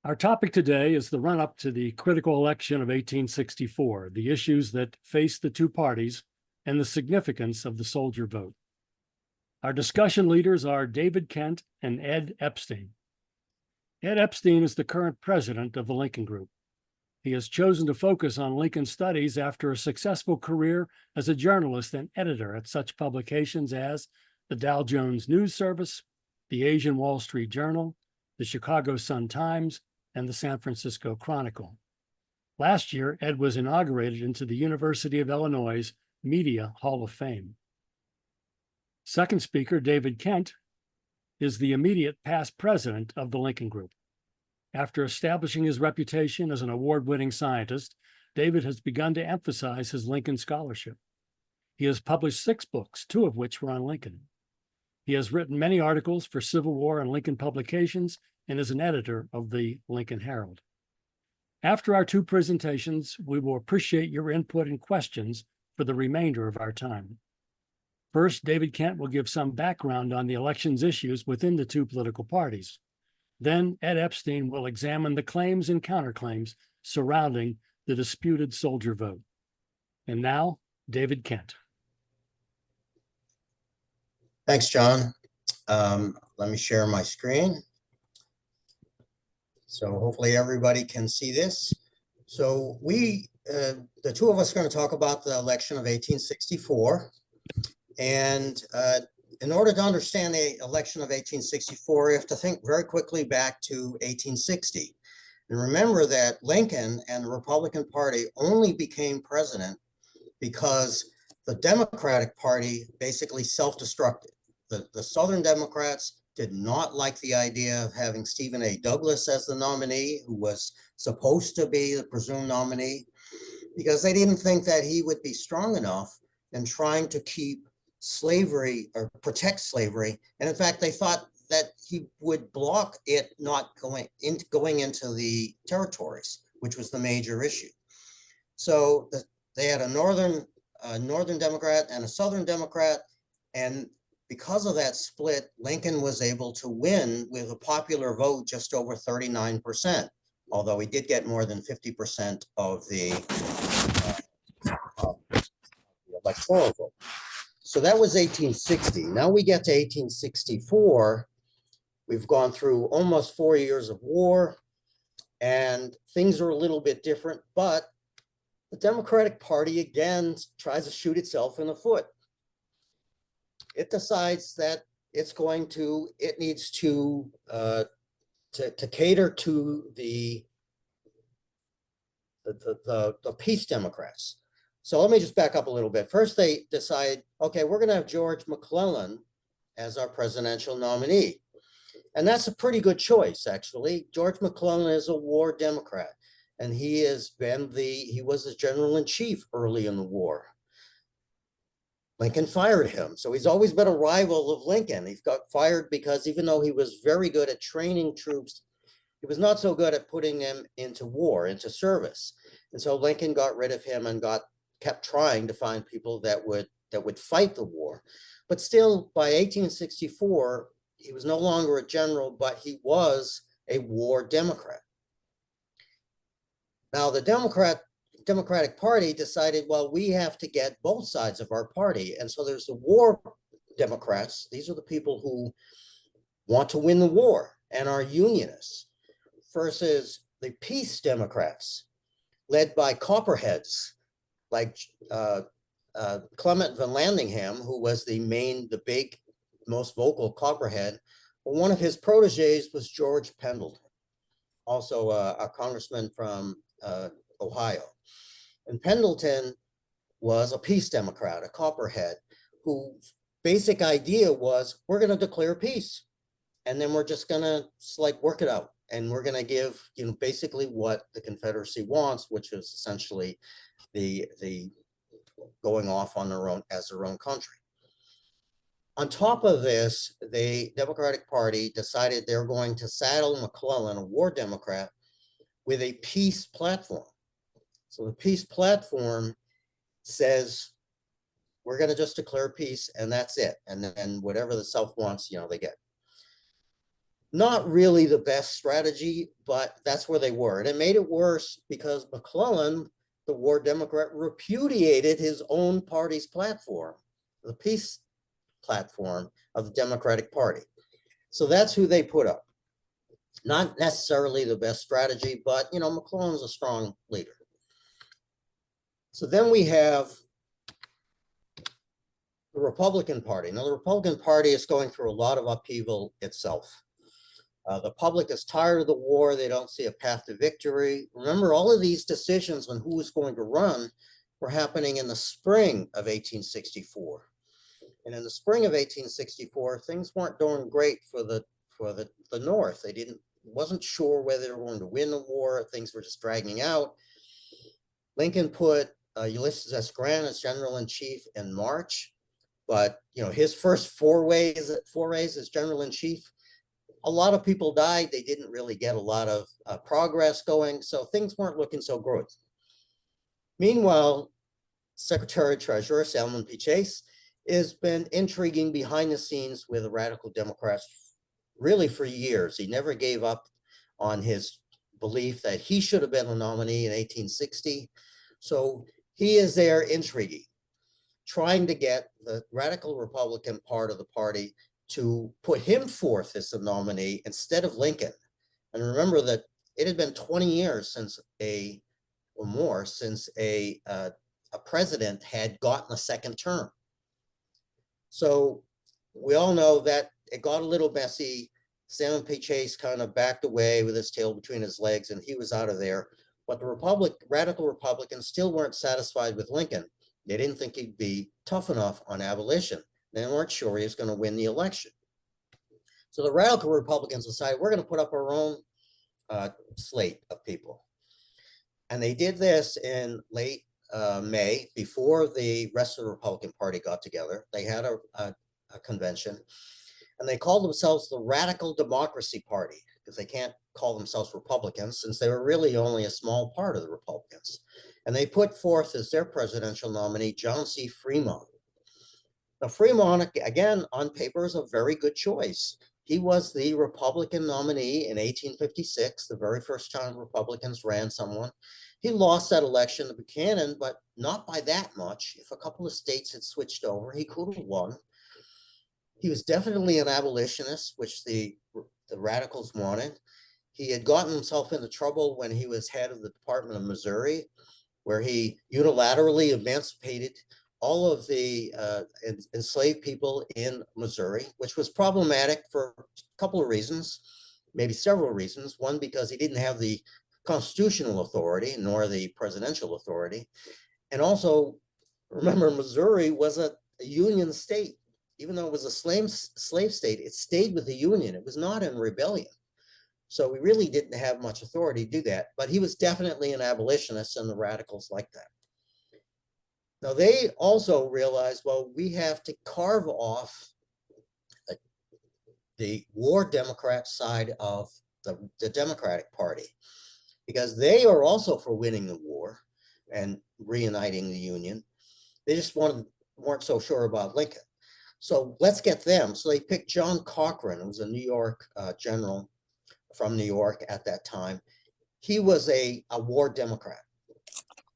Our topic today is the run-up to the critical election of 1864, the issues that face the two parties, and the significance of the soldier vote. Our discussion leaders are David Kent and Ed Epstein. Ed Epstein is the current president of the Lincoln Group. He has chosen to focus on Lincoln studies after a successful career as a journalist and editor at such publications as the Dow Jones News Service, the Asian Wall Street Journal, the Chicago Sun-Times, and the San Francisco Chronicle. Last year, Ed was inaugurated into the University of Illinois' Media Hall of Fame. Second speaker, David Kent, is the immediate past president of the Lincoln Group. After establishing his reputation as an award-winning scientist, David has begun to emphasize his Lincoln scholarship. He has published 6 books, 2 of which were on Lincoln. He has written many articles for Civil War and Lincoln publications and is an editor of the Lincoln Herald. After our 2 presentations, we will appreciate your input and questions for the remainder of our time. First, David Kent will give some background on the election's issues within the 2 political parties. Then Ed Epstein will examine the claims and counterclaims surrounding the disputed soldier vote. And now, David Kent. Thanks, John. Let me share my screen. So hopefully everybody can see this. So the 2 of us are going to talk about the election of 1864. And in order to understand the election of 1864, you have to think very quickly back to 1860. And remember that Lincoln and the Republican Party only became president because the Democratic Party basically self-destructed. The Southern Democrats did not like the idea of having Stephen A. Douglas as the nominee, who was supposed to be the presumed nominee, because they didn't think that he would be strong enough in trying to keep slavery or protect slavery. And in fact, they thought that he would block it not going into the territories, which was the major issue. So they had a northern Democrat and a Southern Democrat, and because of that split, Lincoln was able to win with a popular vote just over 39%, although he did get more than 50% of the electoral vote. So that was 1860. Now we get to 1864. We've gone through almost 4 years of war, and things are a little bit different, but the Democratic Party again tries to shoot itself in the foot. It decides that it needs to cater to the peace Democrats. So let me just back up a little bit. First, they decide, okay, we're going to have George McClellan as our presidential nominee. And that's a pretty good choice, actually. George McClellan is a war Democrat, and he was the general-in-chief early in the war. Lincoln fired him. So he's always been a rival of Lincoln. He got fired because even though he was very good at training troops, he was not so good at putting them into war, into service. And so Lincoln got rid of him and kept trying to find people that would fight the war. But still, by 1864, he was no longer a general, but he was a war Democrat. Now, the Democratic Party decided, well, we have to get both sides of our party. And so there's the war Democrats. These are the people who want to win the war and are unionists, versus the peace Democrats, led by Copperheads, like Clement Van Landingham, who was the big, most vocal Copperhead. But one of his proteges was George Pendleton, also a congressman from Ohio. And Pendleton was a peace Democrat, a Copperhead, whose basic idea was, we're going to declare peace, and then we're just going to work it out. And we're going to give, basically what the Confederacy wants, which is essentially the going off on their own as their own country. On top of this, the Democratic Party decided they're going to saddle McClellan, a war Democrat, with a peace platform. So the peace platform says, we're going to just declare peace and that's it. And then whatever the South wants, they get. Not really the best strategy, but that's where they were. And it made it worse because McClellan, the war Democrat, repudiated his own party's platform, the peace platform of the Democratic Party. So that's who they put up. Not necessarily the best strategy, but McClellan's a strong leader. So then we have the Republican Party. Now, the Republican Party is going through a lot of upheaval itself. The public is tired of the war. They don't see a path to victory. Remember, all of these decisions on who was going to run were happening in the spring of 1864. And in the spring of 1864, things weren't doing great for the North. They wasn't sure whether they were going to win the war. Things were just dragging out. Lincoln put Ulysses S. Grant as general-in-chief in March, but his first forays as general-in-chief, a lot of people died. They didn't really get a lot of progress going, so things weren't looking so good. Meanwhile, Secretary Treasurer Salmon P. Chase has been intriguing behind the scenes with the radical Democrats really for years. He never gave up on his belief that he should have been the nominee in 1860. So he is there intriguing, trying to get the radical Republican part of the party to put him forth as the nominee instead of Lincoln. And remember that it had been 20 years since a president had gotten a second term. So we all know that it got a little messy. Salmon P. Chase kind of backed away with his tail between his legs, and he was out of there. But the radical Republicans still weren't satisfied with Lincoln. They didn't think he'd be tough enough on abolition. They weren't sure he was going to win the election. So the radical Republicans decided, we're going to put up our own slate of people. And they did this in late May, before the rest of the Republican Party got together. They had a convention, and they called themselves the Radical Democracy Party, because they can't call themselves Republicans since they were really only a small part of the Republicans. And they put forth as their presidential nominee John C. Fremont. Now, Fremont, again, on paper, is a very good choice. He was the Republican nominee in 1856, the very first time Republicans ran someone. He lost that election to Buchanan, but not by that much. If a couple of states had switched over, he could have won. He was definitely an abolitionist, which the radicals wanted. He had gotten himself into trouble when he was head of the Department of Missouri, where he unilaterally emancipated all of the enslaved people in Missouri, which was problematic for a couple of reasons, maybe several reasons. One, because he didn't have the constitutional authority, nor the presidential authority. And also, remember, Missouri was a Union state. Even though it was a slave state, it stayed with the Union. It was not in rebellion. So we really didn't have much authority to do that. But he was definitely an abolitionist, and the radicals liked that. Now, they also realized, well, we have to carve off the war Democrat side of the Democratic Party, because they are also for winning the war and reuniting the Union. They just weren't so sure about Lincoln. So let's get them. So they picked John Cochran, who was a New York general from New York at that time. He was a war Democrat.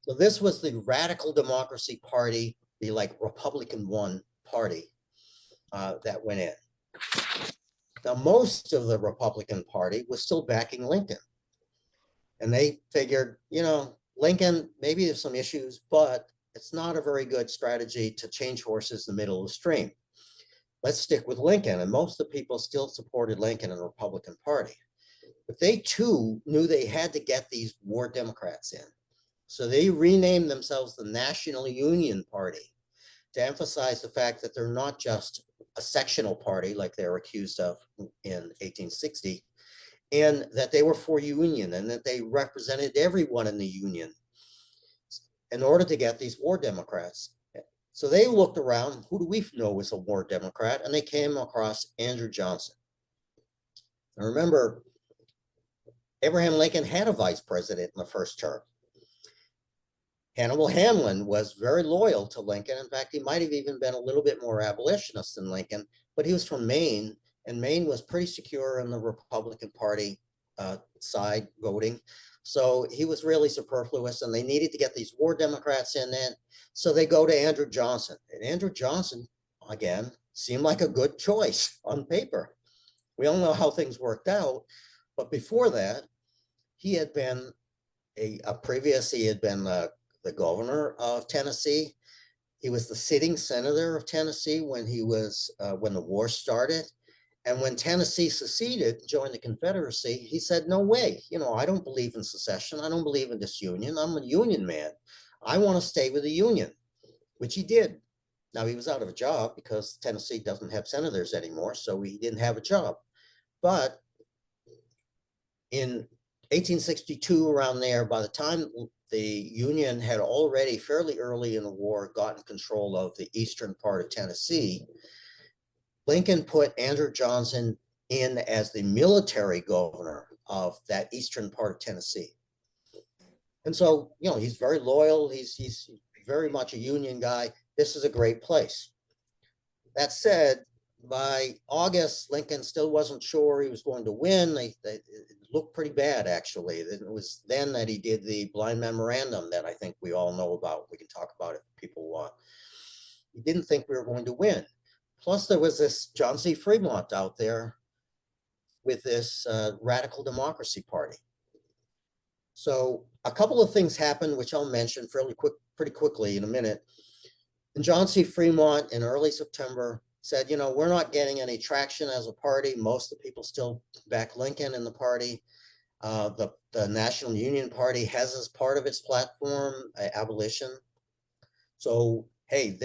So this was the Radical Democracy Party, the Republican One party that went in. Now, most of the Republican Party was still backing Lincoln. And they figured, Lincoln, maybe there's some issues, but it's not a very good strategy to change horses in the middle of the stream. Let's stick with Lincoln. And most of the people still supported Lincoln and the Republican Party. But they too knew they had to get these war Democrats in. So they renamed themselves the National Union Party to emphasize the fact that they're not just a sectional party like they were accused of in 1860, and that they were for union and that they represented everyone in the union in order to get these war Democrats. So they looked around, who do we know was a war Democrat? And they came across Andrew Johnson. Now remember, Abraham Lincoln had a vice president in the first term. Hannibal Hamlin was very loyal to Lincoln. In fact, he might have even been a little bit more abolitionist than Lincoln, but he was from Maine, and Maine was pretty secure in the Republican Party side voting. So he was really superfluous, and they needed to get these war Democrats in then. So they go to Andrew Johnson, and Andrew Johnson, again, seemed like a good choice on paper. We all know how things worked out, but before that, he had been he had been the governor of Tennessee. He was the sitting senator of Tennessee when when the war started. And when Tennessee seceded, joined the Confederacy, he said, no way, I don't believe in secession. I don't believe in disunion. I'm a Union man. I want to stay with the Union, which he did. Now, he was out of a job because Tennessee doesn't have senators anymore, so he didn't have a job. But in 1862, around there, by the time the Union had already fairly early in the war gotten control of the eastern part of Tennessee, Lincoln put Andrew Johnson in as the military governor of that eastern part of Tennessee. And so, he's very loyal. He's very much a Union guy. This is a great place. That said, by August, Lincoln still wasn't sure he was going to win. It looked pretty bad, actually. It was then that he did the blind memorandum that I think we all know about. We can talk about it if people want. He didn't think we were going to win. Plus, there was this John C. Fremont out there with this Radical Democracy Party. So a couple of things happened, which I'll mention pretty quickly in a minute. And John C. Fremont in early September said, we're not getting any traction as a party. Most of the people still back Lincoln in the party. The National Union Party has as part of its platform abolition. So, hey,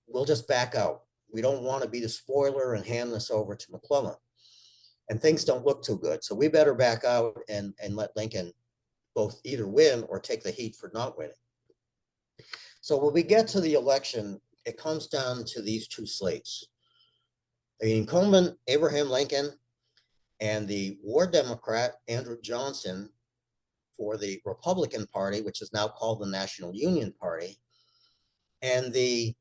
we'll just back out. We don't want to be the spoiler and hand this over to McClellan. And things don't look too good. So we better back out and let Lincoln both either win or take the heat for not winning. So when we get to the election, it comes down to these two slates. The incumbent Abraham Lincoln and the war Democrat Andrew Johnson for the Republican Party, which is now called the National Union Party, and the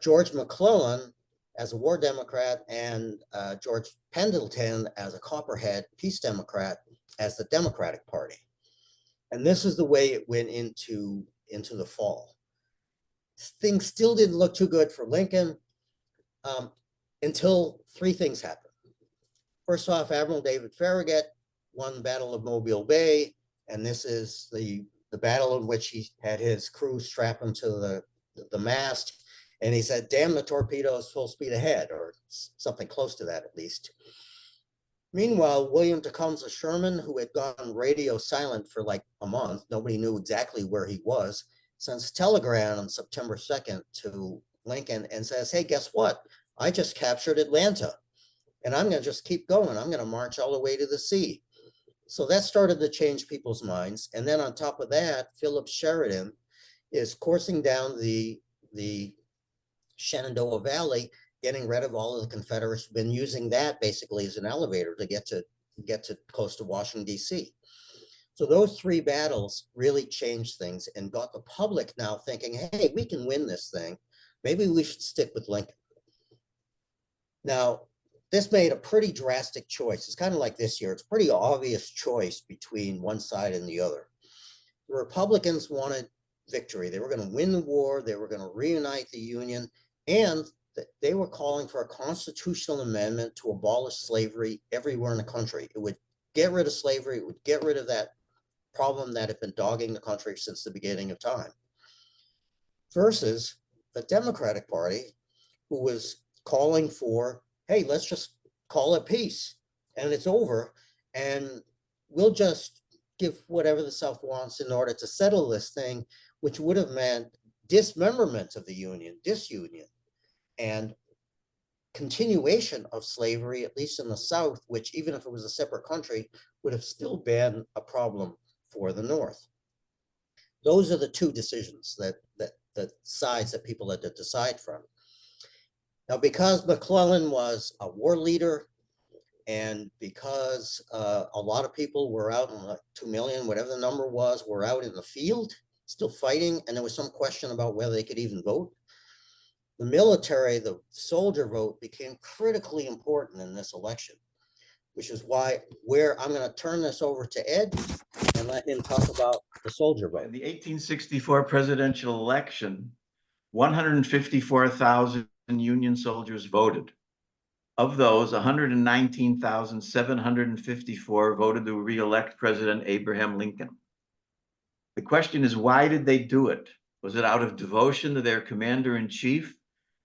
George McClellan as a war Democrat and George Pendleton as a Copperhead Peace Democrat as the Democratic Party. And this is the way it went into the fall. Things still didn't look too good for Lincoln until three things happened. First off, Admiral David Farragut won the Battle of Mobile Bay, and this is the battle in which he had his crew strap him to the mast, and he said, damn the torpedoes, full speed ahead, or something close to that at least. Meanwhile, William Tecumseh Sherman, who had gone radio silent for like a month, nobody knew exactly where he was, sends a telegram on September 2nd to Lincoln and says, hey, guess what? I just captured Atlanta, and I'm going to just keep going. I'm going to march all the way to the sea. So that started to change people's minds. And then on top of that, Philip Sheridan is coursing down the Shenandoah Valley, getting rid of all of the Confederates, been using that basically as an elevator to get to close to Washington, D.C. So those three battles really changed things and got the public now thinking, hey, we can win this thing. Maybe we should stick with Lincoln. Now, this made a pretty drastic choice. It's kind of like this year. It's a pretty obvious choice between one side and the other. The Republicans wanted victory. They were going to win the war. They were going to reunite the Union. And they were calling for a constitutional amendment to abolish slavery everywhere in the country. It would get rid of slavery. It would get rid of that problem that had been dogging the country since the beginning of time. Versus the Democratic Party, who was calling for, hey, let's just call it peace and it's over. And we'll just give whatever the South wants in order to settle this thing, which would have meant dismemberment of the Union, disunion, and continuation of slavery, at least in the South, which even if it was a separate country, would have still been a problem for the North. Those are the two decisions that the sides that people had to decide from. Now, because McClellan was a war leader, and because a lot of people were out, 2 million, whatever the number was, were out in the field, still fighting, and there was some question about whether they could even vote, the military, the soldier vote became critically important in this election, which is why I'm going to turn this over to Ed and let him talk about the soldier In vote. the 1864 presidential election, 154,000 Union soldiers voted. Of those, 119,754 voted to re-elect President Abraham Lincoln. The question is, why did they do it? Was it out of devotion to their commander-in-chief?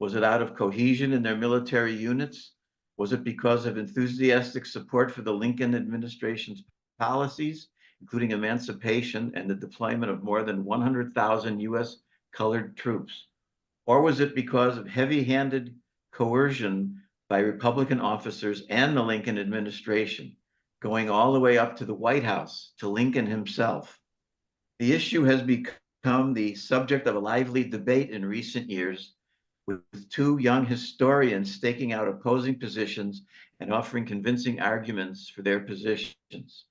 Was it out of cohesion in their military units? Was it because of enthusiastic support for the Lincoln administration's policies, including emancipation and the deployment of more than 100,000 US colored troops? Or was it because of heavy-handed coercion by Republican officers and the Lincoln administration, going all the way up to the White House, to Lincoln himself? The issue has become the subject of a lively debate in recent years, with two young historians staking out opposing positions and offering convincing arguments for their positions.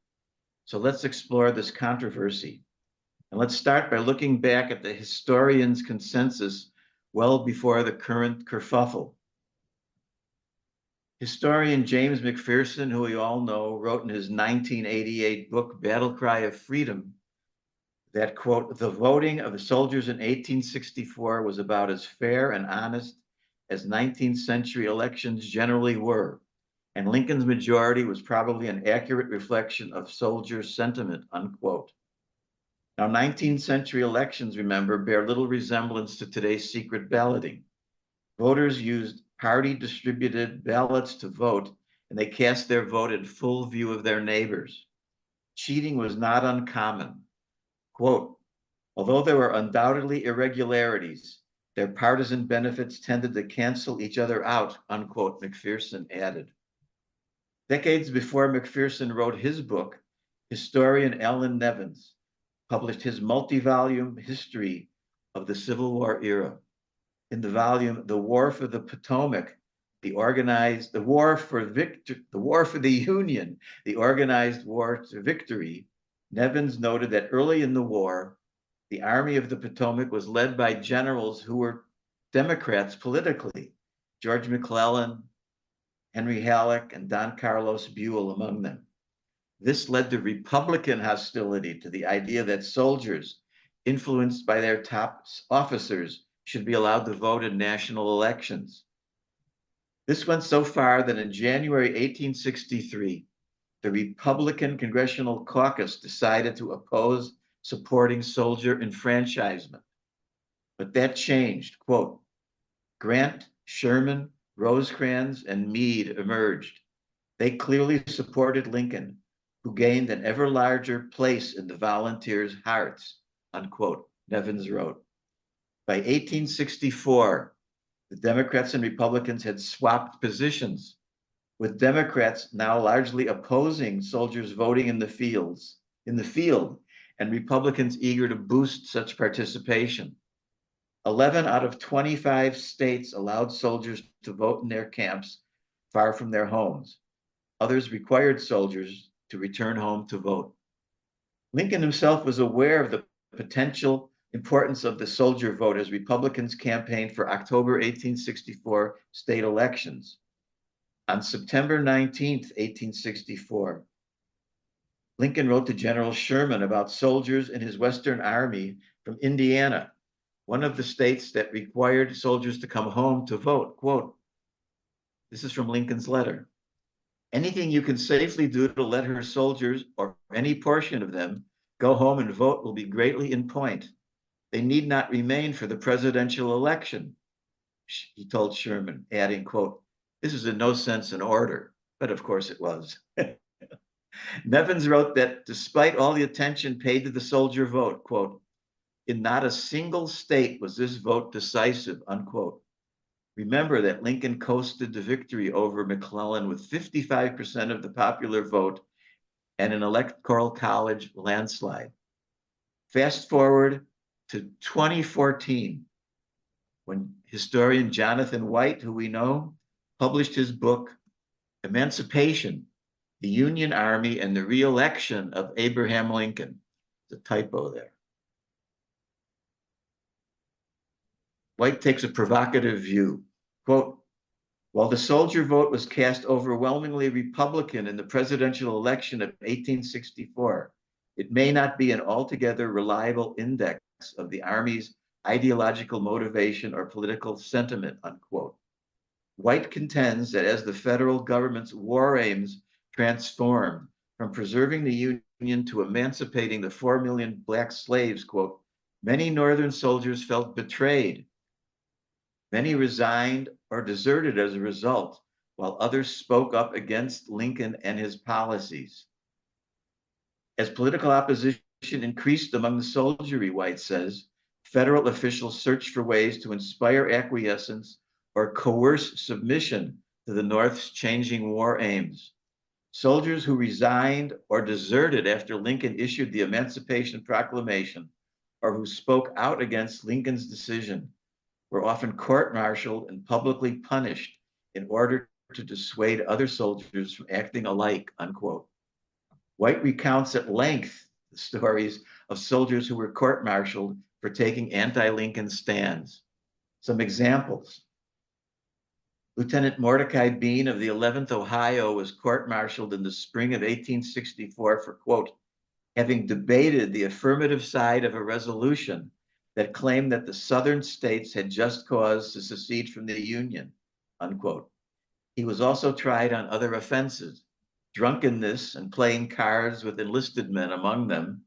So let's explore this controversy. And let's start by looking back at the historians' consensus well before the current kerfuffle. Historian James McPherson, who we all know, wrote in his 1988 book, Battle Cry of Freedom, that, quote, the voting of the soldiers in 1864 was about as fair and honest as 19th century elections generally were, and Lincoln's majority was probably an accurate reflection of soldiers' sentiment, unquote. Now, 19th century elections, remember, bear little resemblance to today's secret balloting. Voters used party-distributed ballots to vote, and they cast their vote in full view of their neighbors. Cheating was not uncommon. Quote, although there were undoubtedly irregularities, their partisan benefits tended to cancel each other out, unquote, McPherson added. Decades before McPherson wrote his book, historian Allen Nevins published his multi-volume history of the Civil War era. In the volume, The War for the Potomac, the war for the Union, the organized war to victory, Nevins noted that early in the war, the Army of the Potomac was led by generals who were Democrats politically, George McClellan, Henry Halleck, and Don Carlos Buell among them. This led to Republican hostility to the idea that soldiers, influenced by their top officers, should be allowed to vote in national elections. This went so far that in January 1863, the Republican Congressional Caucus decided to oppose supporting soldier enfranchisement. But that changed. Quote, Grant, Sherman, Rosecrans, and Meade emerged. They clearly supported Lincoln, who gained an ever larger place in the volunteers' hearts, unquote, Nevins wrote. By 1864, the Democrats and Republicans had swapped positions, with Democrats now largely opposing soldiers voting in the field, and Republicans eager to boost such participation. 11 out of 25 states allowed soldiers to vote in their camps far from their homes. Others required soldiers to return home to vote. Lincoln himself was aware of the potential importance of the soldier vote as Republicans campaigned for October 1864 state elections. On September 19th, 1864, Lincoln wrote to General Sherman about soldiers in his Western Army from Indiana, one of the states that required soldiers to come home to vote. Quote, this is from Lincoln's letter. Anything you can safely do to let her soldiers, or any portion of them, go home and vote will be greatly in point. They need not remain for the presidential election, he told Sherman, adding, quote, this is in no sense an order, but of course it was. Nevins wrote that despite all the attention paid to the soldier vote, quote, in not a single state was this vote decisive, unquote. Remember that Lincoln coasted to victory over McClellan with 55% of the popular vote and an electoral college landslide. Fast forward to 2014, when historian Jonathan White, who we know, published his book, Emancipation, the Union Army and the Re-Election of Abraham Lincoln. There's a typo there. White takes a provocative view. Quote, while the soldier vote was cast overwhelmingly Republican in the presidential election of 1864, it may not be an altogether reliable index of the Army's ideological motivation or political sentiment, unquote. White contends that as the federal government's war aims transformed from preserving the Union to emancipating the 4 million black slaves, quote, many Northern soldiers felt betrayed. Many resigned or deserted as a result, while others spoke up against Lincoln and his policies. As political opposition increased among the soldiery, White says, federal officials searched for ways to inspire acquiescence or coerce submission to the North's changing war aims. Soldiers who resigned or deserted after Lincoln issued the Emancipation Proclamation, or who spoke out against Lincoln's decision, were often court-martialed and publicly punished in order to dissuade other soldiers from acting alike, unquote. White recounts at length the stories of soldiers who were court-martialed for taking anti-Lincoln stands. Some examples. Lieutenant Mordecai Bean of the 11th Ohio was court-martialed in the spring of 1864 for, quote, having debated the affirmative side of a resolution that claimed that the Southern states had just cause to secede from the Union, unquote. He was also tried on other offenses, drunkenness and playing cards with enlisted men among them,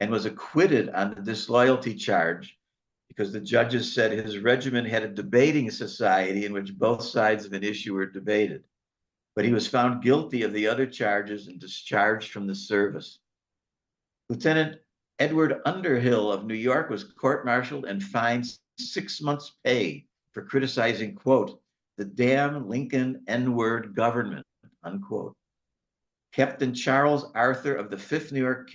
and was acquitted on the disloyalty charge because the judges said his regiment had a debating society in which both sides of an issue were debated. But he was found guilty of the other charges and discharged from the service. Lieutenant Edward Underhill of New York was court-martialed and fined 6 months' pay for criticizing, quote, the damn Lincoln N-word government, unquote. Captain Charles Arthur of the 5th New York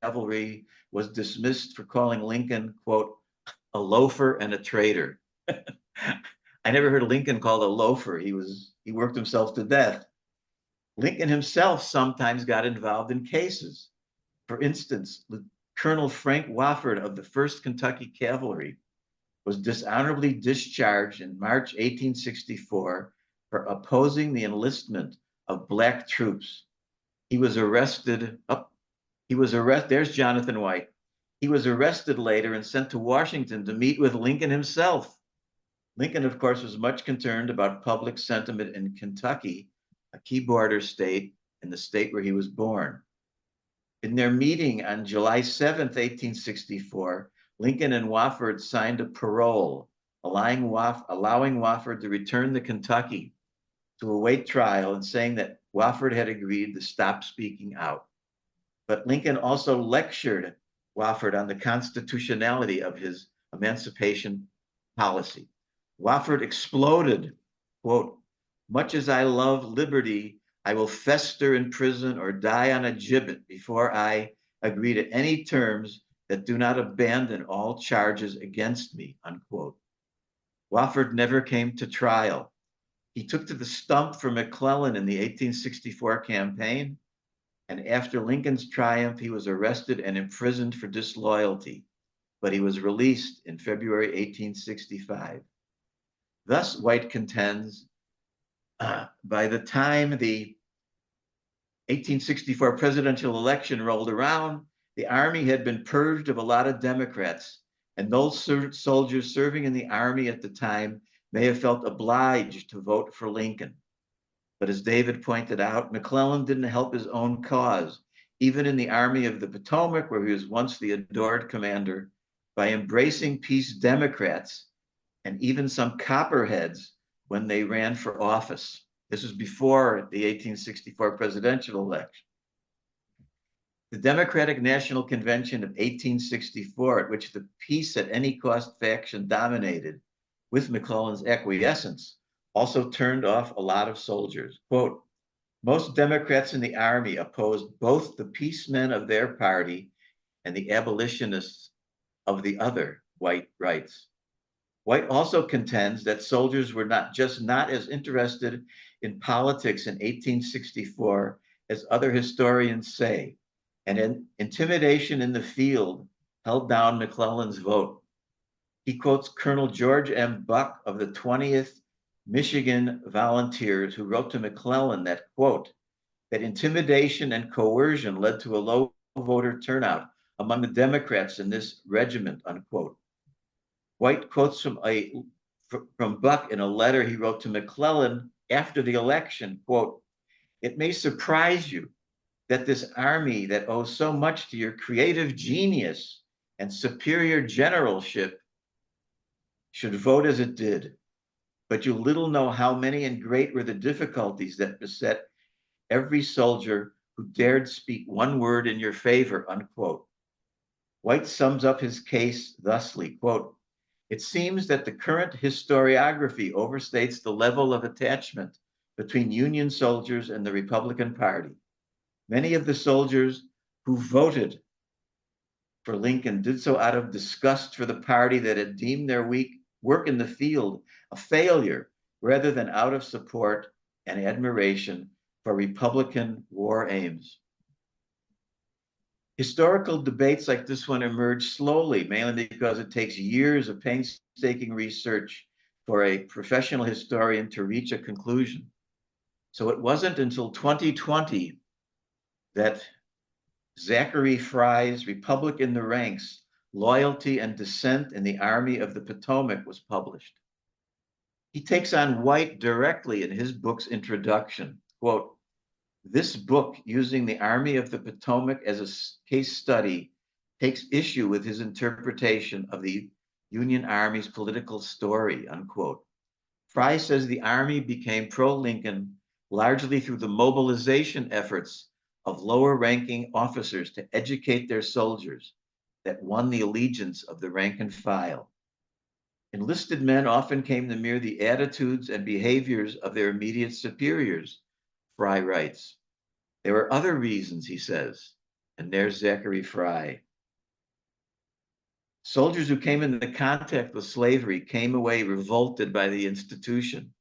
Cavalry was dismissed for calling Lincoln, quote, a loafer and a traitor. I never heard Lincoln called a loafer. He worked himself to death. Lincoln himself sometimes got involved in cases. For instance, Colonel Frank Wofford of the 1st Kentucky Cavalry was dishonorably discharged in March 1864 for opposing the enlistment of black troops. He was arrested. There's Jonathan White. He was arrested later and sent to Washington to meet with Lincoln himself. Lincoln, of course, was much concerned about public sentiment in Kentucky, a key border state and the state where he was born. In their meeting on July 7th, 1864, Lincoln and Wofford signed a parole, allowing Wofford to return to Kentucky to await trial and saying that Wofford had agreed to stop speaking out. But Lincoln also lectured Wofford on the constitutionality of his emancipation policy. Wofford exploded, quote, much as I love liberty, I will fester in prison or die on a gibbet before I agree to any terms that do not abandon all charges against me, unquote. Wofford never came to trial. He took to the stump for McClellan in the 1864 campaign, and after Lincoln's triumph, he was arrested and imprisoned for disloyalty, but he was released in February 1865. Thus, White contends, by the time the 1864 presidential election rolled around, the Army had been purged of a lot of Democrats, and those soldiers serving in the Army at the time may have felt obliged to vote for Lincoln. But as David pointed out, McClellan didn't help his own cause, even in the Army of the Potomac, where he was once the adored commander, by embracing peace Democrats and even some Copperheads when they ran for office. This was before the 1864 presidential election. The Democratic National Convention of 1864, at which the peace at any cost faction dominated, with McClellan's acquiescence, also turned off a lot of soldiers. Quote, most Democrats in the Army opposed both the peacemen of their party and the abolitionists of the other, White writes. White also contends that soldiers were not as interested in politics in 1864 as other historians say, and intimidation in the field held down McClellan's vote. He quotes Colonel George M. Buck of the 20th Michigan Volunteers, who wrote to McClellan that, quote, that intimidation and coercion led to a low voter turnout among the Democrats in this regiment, unquote. White quotes from Buck in a letter he wrote to McClellan after the election, quote, it may surprise you that this army that owes so much to your creative genius and superior generalship should vote as it did. But you little know how many and great were the difficulties that beset every soldier who dared speak one word in your favor, unquote. White sums up his case thusly, quote, it seems that the current historiography overstates the level of attachment between Union soldiers and the Republican Party. Many of the soldiers who voted for Lincoln did so out of disgust for the party that had deemed their work in the field a failure, rather than out of support and admiration for Republican war aims. Historical debates like this one emerge slowly, mainly because it takes years of painstaking research for a professional historian to reach a conclusion. So it wasn't until 2020 that Zachary Fry's Republic in the Ranks, Loyalty and Dissent in the Army of the Potomac was published. He takes on White directly in his book's introduction, quote, this book, using the Army of the Potomac as a case study, takes issue with his interpretation of the Union Army's political story, unquote. Fry says the Army became pro-Lincoln largely through the mobilization efforts of lower-ranking officers to educate their soldiers that won the allegiance of the rank and file. Enlisted men often came to mirror the attitudes and behaviors of their immediate superiors, Fry writes. There were other reasons, he says, and there's Zachary Fry. Soldiers who came into contact with slavery came away revolted by the institution,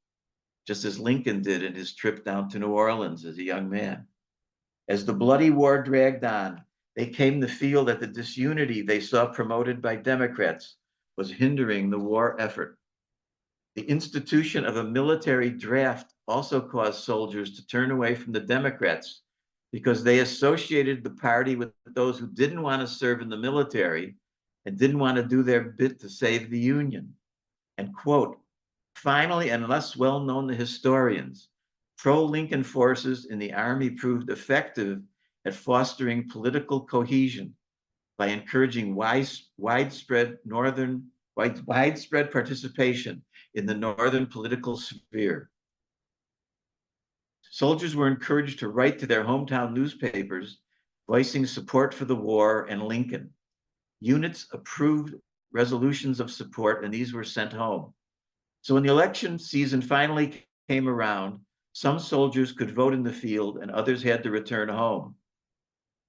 just as Lincoln did in his trip down to New Orleans as a young man. As the bloody war dragged on, they came to feel that the disunity they saw promoted by Democrats was hindering the war effort. The institution of a military draft also caused soldiers to turn away from the Democrats because they associated the party with those who didn't want to serve in the military and didn't want to do their bit to save the Union. And quote, finally, and less well known to historians, pro-Lincoln forces in the Army proved effective at fostering political cohesion by encouraging widespread participation in the Northern political sphere. Soldiers were encouraged to write to their hometown newspapers, voicing support for the war and Lincoln. Units approved resolutions of support, and these were sent home. So when the election season finally came around, some soldiers could vote in the field and others had to return home.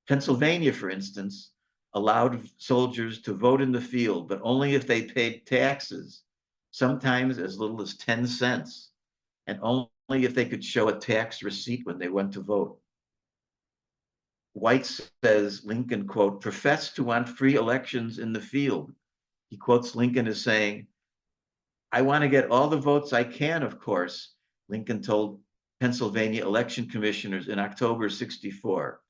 Pennsylvania, for instance, allowed soldiers to vote in the field, but only if they paid taxes, sometimes as little as 10 cents, and only if they could show a tax receipt when they went to vote. White says Lincoln, quote, professed to want free elections in the field. He quotes Lincoln as saying, I want to get all the votes I can, of course, Lincoln told Pennsylvania election commissioners in October 64.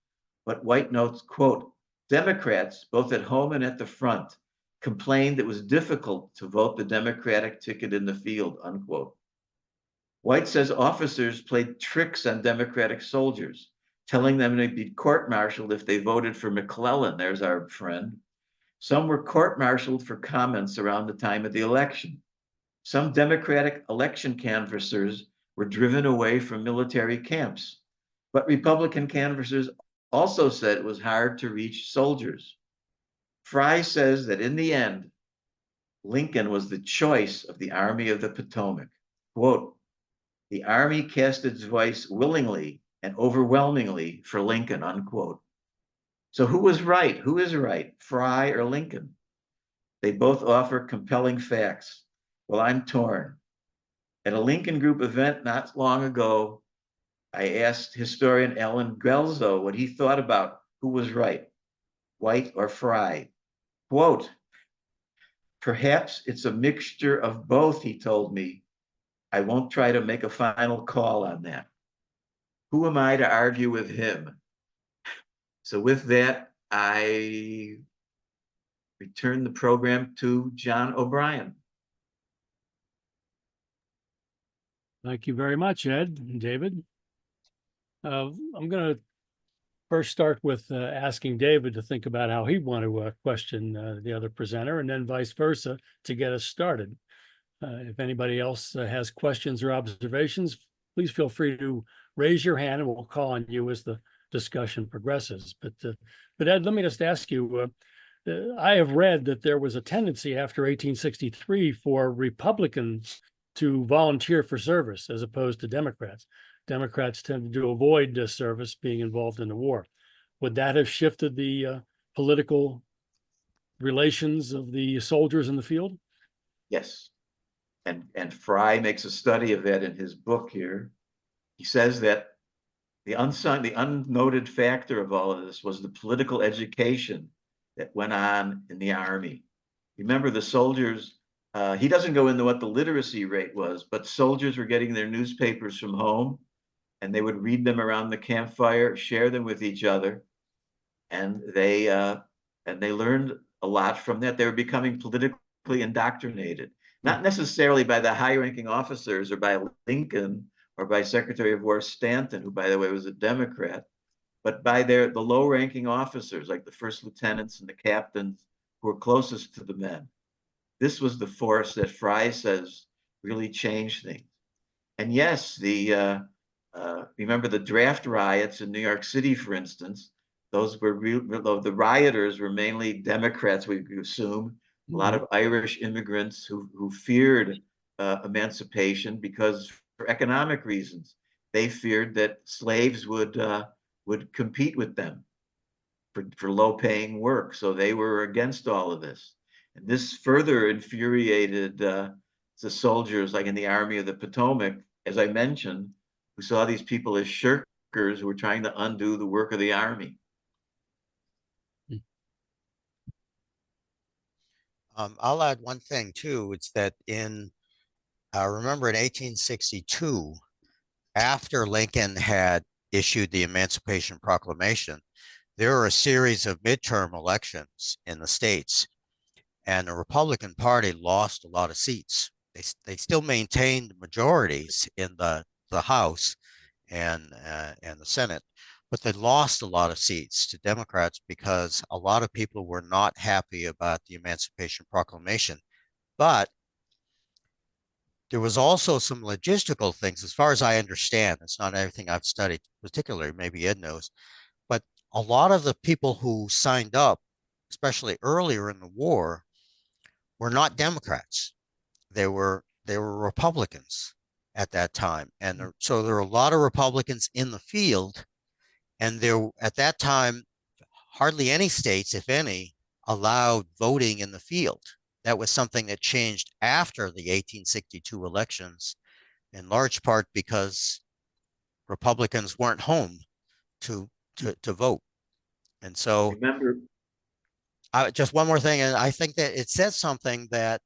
But White notes, quote, Democrats, both at home and at the front, complained it was difficult to vote the Democratic ticket in the field, unquote. White says officers played tricks on Democratic soldiers, telling them they'd be court-martialed if they voted for McClellan, there's our friend. Some were court-martialed for comments around the time of the election. Some Democratic election canvassers were driven away from military camps, but Republican canvassers also said it was hard to reach soldiers. Fry says that in the end, Lincoln was the choice of the Army of the Potomac. Quote, the Army cast its voice willingly and overwhelmingly for Lincoln, unquote. So who was right? Who is right, Fry or Lincoln? They both offer compelling facts. Well, I'm torn. At a Lincoln Group event not long ago, I asked historian Alan Guelzo what he thought about who was right, White or Fry. Quote, Perhaps it's a mixture of both, he told me. I won't try to make a final call on that. Who am I to argue with him? So with that, I return the program to John O'Brien. Thank you very much, Ed and David. I'm going to first start with asking David to think about how he'd want to question the other presenter, and then vice versa to get us started. If anybody else has questions or observations, please feel free to raise your hand and we'll call on you as the discussion progresses. But Ed, let me just ask you, I have read that there was a tendency after 1863 for Republicans to volunteer for service as opposed to Democrats. Democrats tended to avoid service, being involved in the war. Would that have shifted the political relations of the soldiers in the field? Yes. And Fry makes a study of that in his book here. He says that the unsung, the unnoted factor of all of this was the political education that went on in the Army. Remember, the soldiers, he doesn't go into what the literacy rate was, but soldiers were getting their newspapers from home and they would read them around the campfire, share them with each other. And they learned a lot from that. They were becoming politically indoctrinated, not necessarily by the high-ranking officers or by Lincoln or by Secretary of War Stanton, who, by the way, was a Democrat, but by the low-ranking officers, like the first lieutenants and the captains who were closest to the men. This was the force that Fry says really changed things. And yes, remember the draft riots in New York City, for instance. Those were the rioters were mainly Democrats, we assume, a lot of Irish immigrants who feared emancipation because for economic reasons. They feared that slaves would compete with them for low-paying work. So they were against all of this. And this further infuriated the soldiers, like in the Army of the Potomac, as I mentioned, who saw these people as shirkers who were trying to undo the work of the Army. I'll add one thing too. It's that remember in 1862, after Lincoln had issued the Emancipation Proclamation, there were a series of midterm elections in the states, and the Republican Party lost a lot of seats. They still maintained majorities in the House and the Senate, but they lost a lot of seats to Democrats because a lot of people were not happy about the Emancipation Proclamation. But there was also some logistical things, as far as I understand. It's not everything I've studied, particularly, maybe Ed knows, but a lot of the people who signed up, especially earlier in the war, were not Democrats. They were Republicans at that time. And so there were a lot of Republicans in the field. And there, at that time, hardly any states, if any, allowed voting in the field. That was something that changed after the 1862 elections, in large part because Republicans weren't home to vote. And so, remember, just one more thing, and I think that it says something that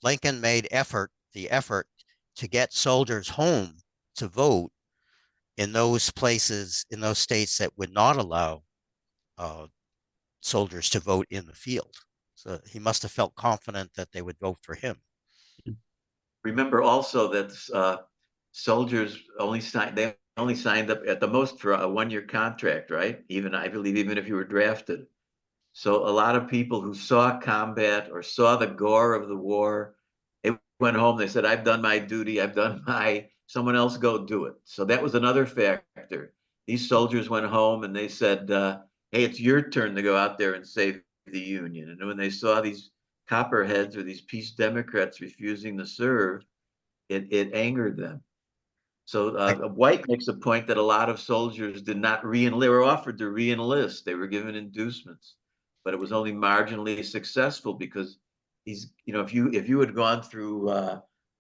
Lincoln made the effort to get soldiers home to vote in those places, in those states that would not allow soldiers to vote in the field. So he must have felt confident that they would vote for him. remember also that soldiers only signed up at the most for a one-year contract, right? Even I believe even if you were drafted. So a lot of people who saw combat or saw the gore of the war, they went home, they said, I've done my duty, someone else go do it. So that was another factor. These soldiers went home and they said, hey, it's your turn to go out there and save the Union. And when they saw these copperheads or these peace Democrats refusing to serve, it angered them. So White makes a point that a lot of soldiers did not re-enlist. They were offered to re-enlist. They were given inducements, but it was only marginally successful because if you had gone through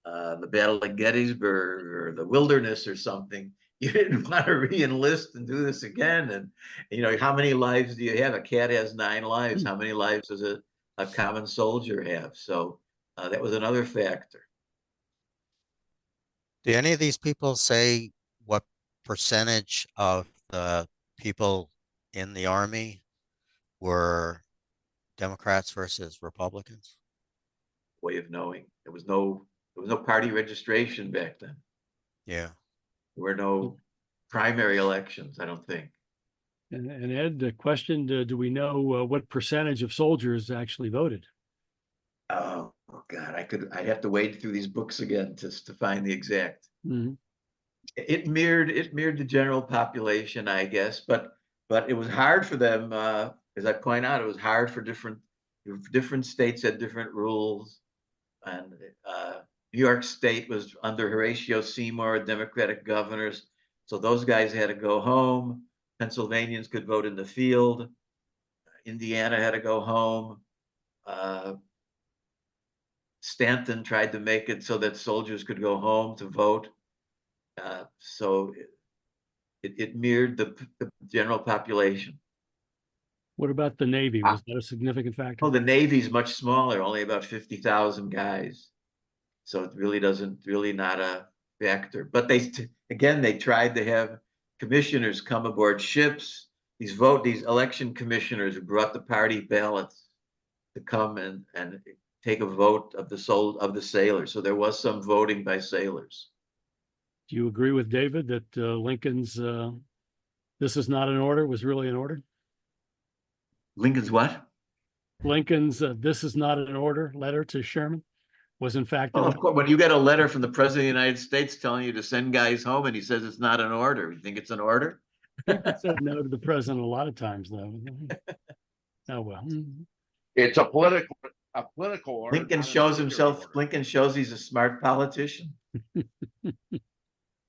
the Battle of Gettysburg or the Wilderness or something, you didn't want to re-enlist and do this again. And how many lives do you have? A cat has 9 lives. How many lives does a common soldier have. So that was another factor. Do any of these people say what percentage of the people in the army were Democrats versus Republicans? Way of knowing. There was no party registration back then. Yeah. There were no primary elections, I don't think. And Ed, the question, do we know what percentage of soldiers actually voted? Oh God, I'd have to wade through these books again to find the exact. Mhm. It mirrored the general population, I guess, but it was hard for them, as I point out, it was hard for different states had different rules. And New York State was under Horatio Seymour, Democratic governors. So those guys had to go home. Pennsylvanians could vote in the field. Indiana had to go home. Stanton tried to make it so that soldiers could go home to vote. So it mirrored the general population. What about the Navy? Was that a significant factor? Oh, the Navy's much smaller, only about 50,000 guys. So it really not a factor. But again, they tried to have commissioners come aboard ships. These election commissioners who brought the party ballots to come and take a vote of the sailors. So there was some voting by sailors. Do you agree with David that Lincoln's "This is not an order" was really an order? Lincoln's what? Lincoln's "This is not an order" letter to Sherman was in fact an Well, of order. course, when you get a letter from the president of the United States telling you to send guys home and he says it's not an order, you think it's an order? People said no to the president a lot of times, though. Oh well. It's a political order. Lincoln not a shows military himself, order. Lincoln shows he's a smart politician.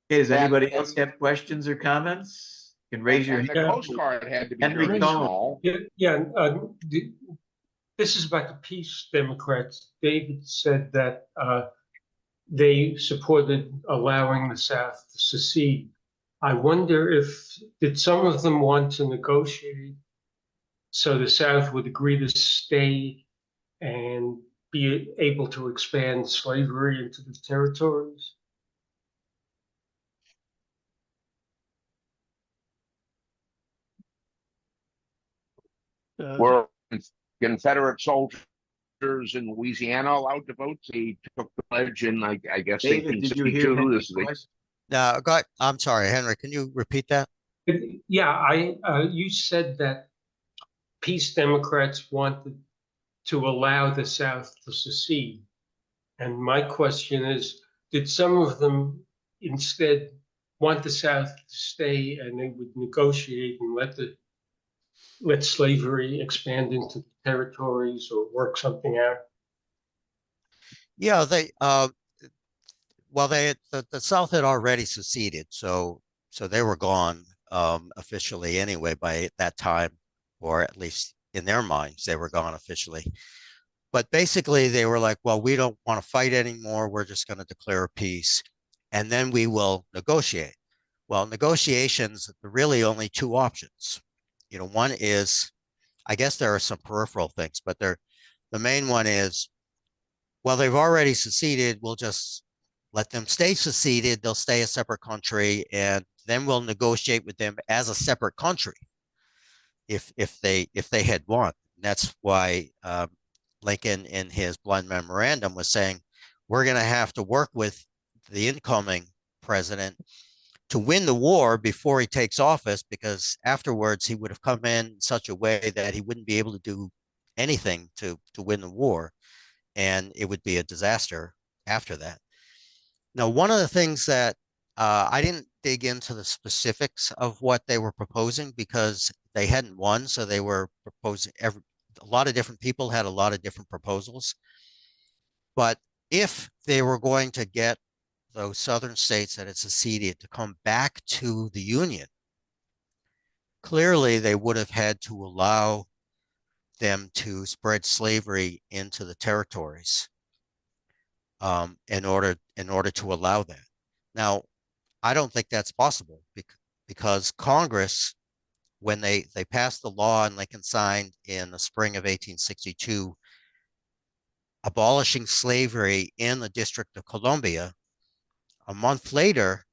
Okay, does anybody else have questions or comments? You can raise your And the hand. Coast Guard had to be Henry very Cohen. small. This is about the peace Democrats. David said that they supported allowing the South to secede. I wonder did some of them want to negotiate so the South would agree to stay and be able to expand slavery into the territories? Were Confederate soldiers in Louisiana allowed to vote? They took the pledge in, I guess, David, did you hear 1862. Henry's This is the question? I'm sorry, Henry, can you repeat that? Yeah, you said that peace Democrats wanted to allow the South to secede. And my question is, did some of them instead want the South to stay and they would negotiate and let slavery expand into territories or work something out? Yeah, the South had already seceded, so they were gone officially anyway by that time, or at least in their minds, they were gone officially. But basically, they were like, well, we don't want to fight anymore. We're just going to declare a peace, and then we will negotiate. Well, negotiations, really only two options. One is, I guess there are some peripheral things, but the main one is, well, they've already seceded. We'll just let them stay seceded. They'll stay a separate country, and then we'll negotiate with them as a separate country if they had won. That's why Lincoln, in his blind memorandum, was saying, we're going to have to work with the incoming president to win the war before he takes office, because afterwards he would have come in such a way that he wouldn't be able to do anything to win the war, and it would be a disaster after that. Now, one of the things that I didn't dig into the specifics of what they were proposing because they hadn't won, so they were proposing a lot of different people had a lot of different proposals. But if they were going to get those southern states that had seceded to come back to the Union, clearly they would have had to allow them to spread slavery into the territories in order to allow that. Now, I don't think that's possible because Congress, when they passed the law and Lincoln signed in the spring of 1862, abolishing slavery in the District of Columbia. A month later,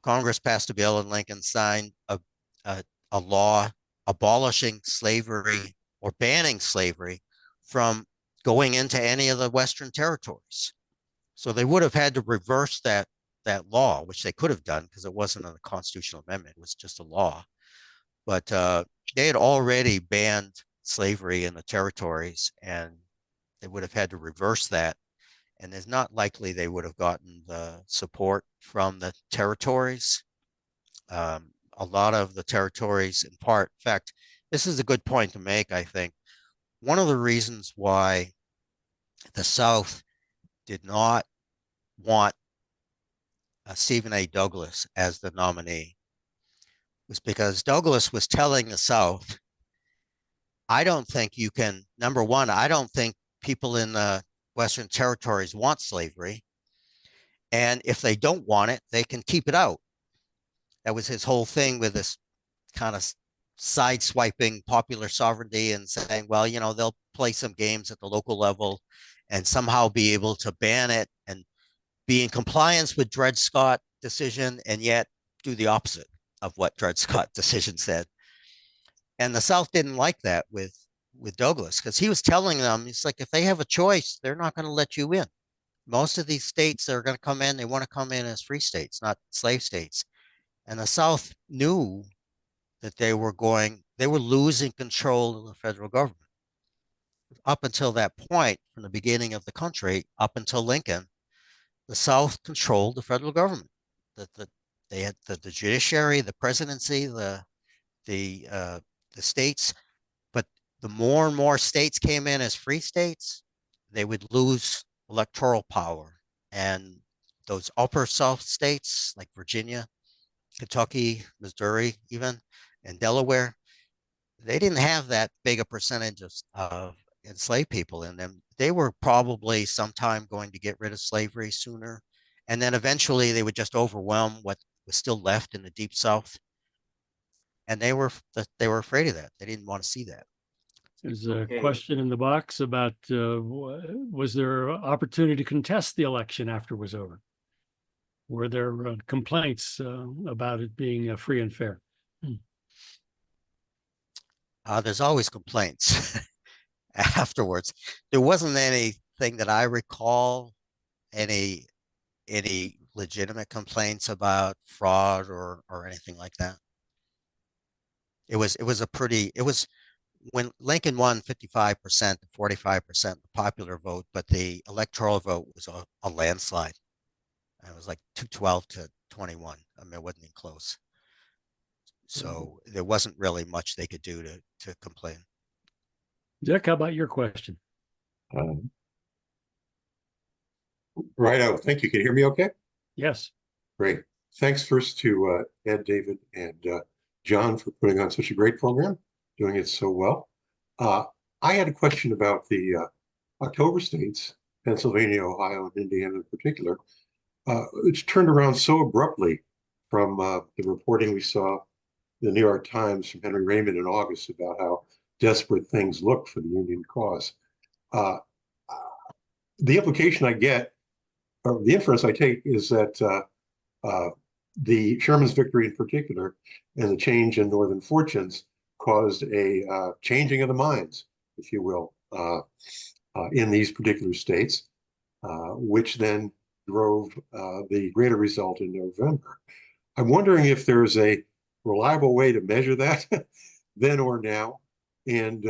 Congress passed a bill and Lincoln signed a law abolishing slavery or banning slavery from going into any of the Western territories. So they would have had to reverse that law, which they could have done because it wasn't a constitutional amendment, it was just a law. But they had already banned slavery in the territories, and they would have had to reverse that. And it's not likely they would have gotten the support from the territories. A lot of the territories, in part, in fact, this is a good point to make, I think. One of the reasons why the South did not want Stephen A. Douglas as the nominee was because Douglas was telling the South, I don't think you can, number one, I don't think people in the Western territories want slavery. And if they don't want it, they can keep it out. That was his whole thing with this kind of sideswiping popular sovereignty and saying, well, you know, they'll play some games at the local level and somehow be able to ban it and be in compliance with Dred Scott decision and yet do the opposite of what Dred Scott decision said. And the South didn't like that with Douglas because he was telling them, it's like, if they have a choice, they're not going to let you in. Most of these states that are going to come in, they want to come in as free states, not slave states. And the South knew that they were losing control of the federal government. Up until that point, from the beginning of the country, up until Lincoln, the South controlled the federal government. They had the judiciary, the presidency, the states. But the more and more states came in as free states, they would lose electoral power. And those upper South states like Virginia, Kentucky, Missouri, even, and Delaware, they didn't have that big a percentage of enslaved people in them. They were probably sometime going to get rid of slavery sooner. And then eventually they would just overwhelm what was still left in the Deep South. And they were afraid of that. They didn't want to see that. There's a question in the box about was there opportunity to contest the election after it was over? Were there complaints about it being free and fair? There's always complaints afterwards. There wasn't anything that I recall, any legitimate complaints about fraud or anything like that. It was when Lincoln won 55% to 45% the popular vote, but the electoral vote was a landslide. It was like 212 to 21. I mean, it wasn't even close. So there wasn't really much they could do to complain. Dick, how about your question? Right out. Thank you. Can you hear me okay? Yes. Great. Thanks first to Ed, David, and John for putting on such a great program, doing it so well. I had a question about the October states, Pennsylvania, Ohio, and Indiana in particular. It's turned around so abruptly from the reporting we saw in the New York Times from Henry Raymond in August about how desperate things looked for the Union cause. The implication I get, or the inference I take, is that the Sherman's victory in particular and the change in Northern fortunes caused a changing of the minds, if you will, in these particular states, which then drove the greater result in November. I'm wondering if there's a reliable way to measure that then or now, and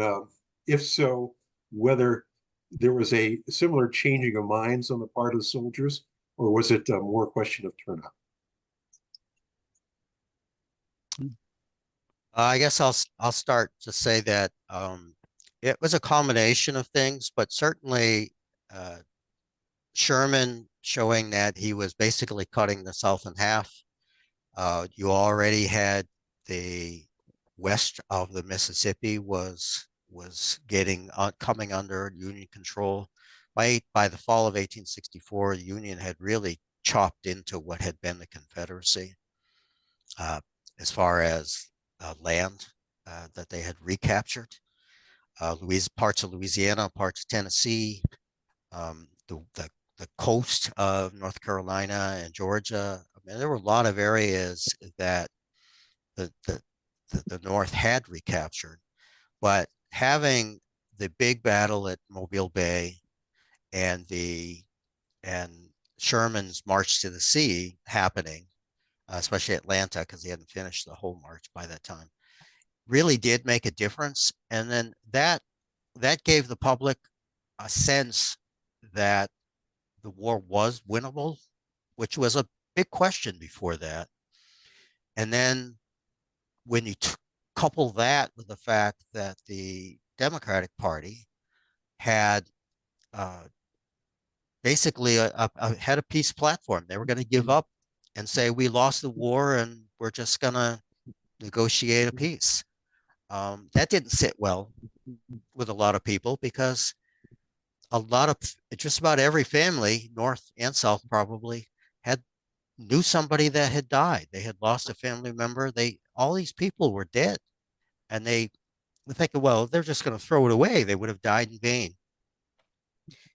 if so, whether there was a similar changing of minds on the part of the soldiers, or was it more a question of turnout? I guess I'll start to say that it was a combination of things, but certainly Sherman showing that he was basically cutting the South in half. You already had the west of the Mississippi was getting coming under Union control. By the fall of 1864, the Union had really chopped into what had been the Confederacy as far as land that they had recaptured. Parts of Louisiana, parts of Tennessee, the coast of North Carolina and Georgia. I mean, there were a lot of areas that the North had recaptured, but having the big battle at Mobile Bay and and Sherman's march to the sea happening, especially Atlanta, because he hadn't finished the whole march by that time, really did make a difference. And then that gave the public a sense that the war was winnable, which was a big question before that. And then when you couple that with the fact that the Democratic Party had basically had a peace platform, they were going to give up and say, we lost the war and we're just going to negotiate a peace. That didn't sit well with a lot of people, because just about every family, North and South probably, knew somebody that had died. They had lost a family member. All these people were dead, and they were thinking, well, they're just going to throw it away. They would have died in vain.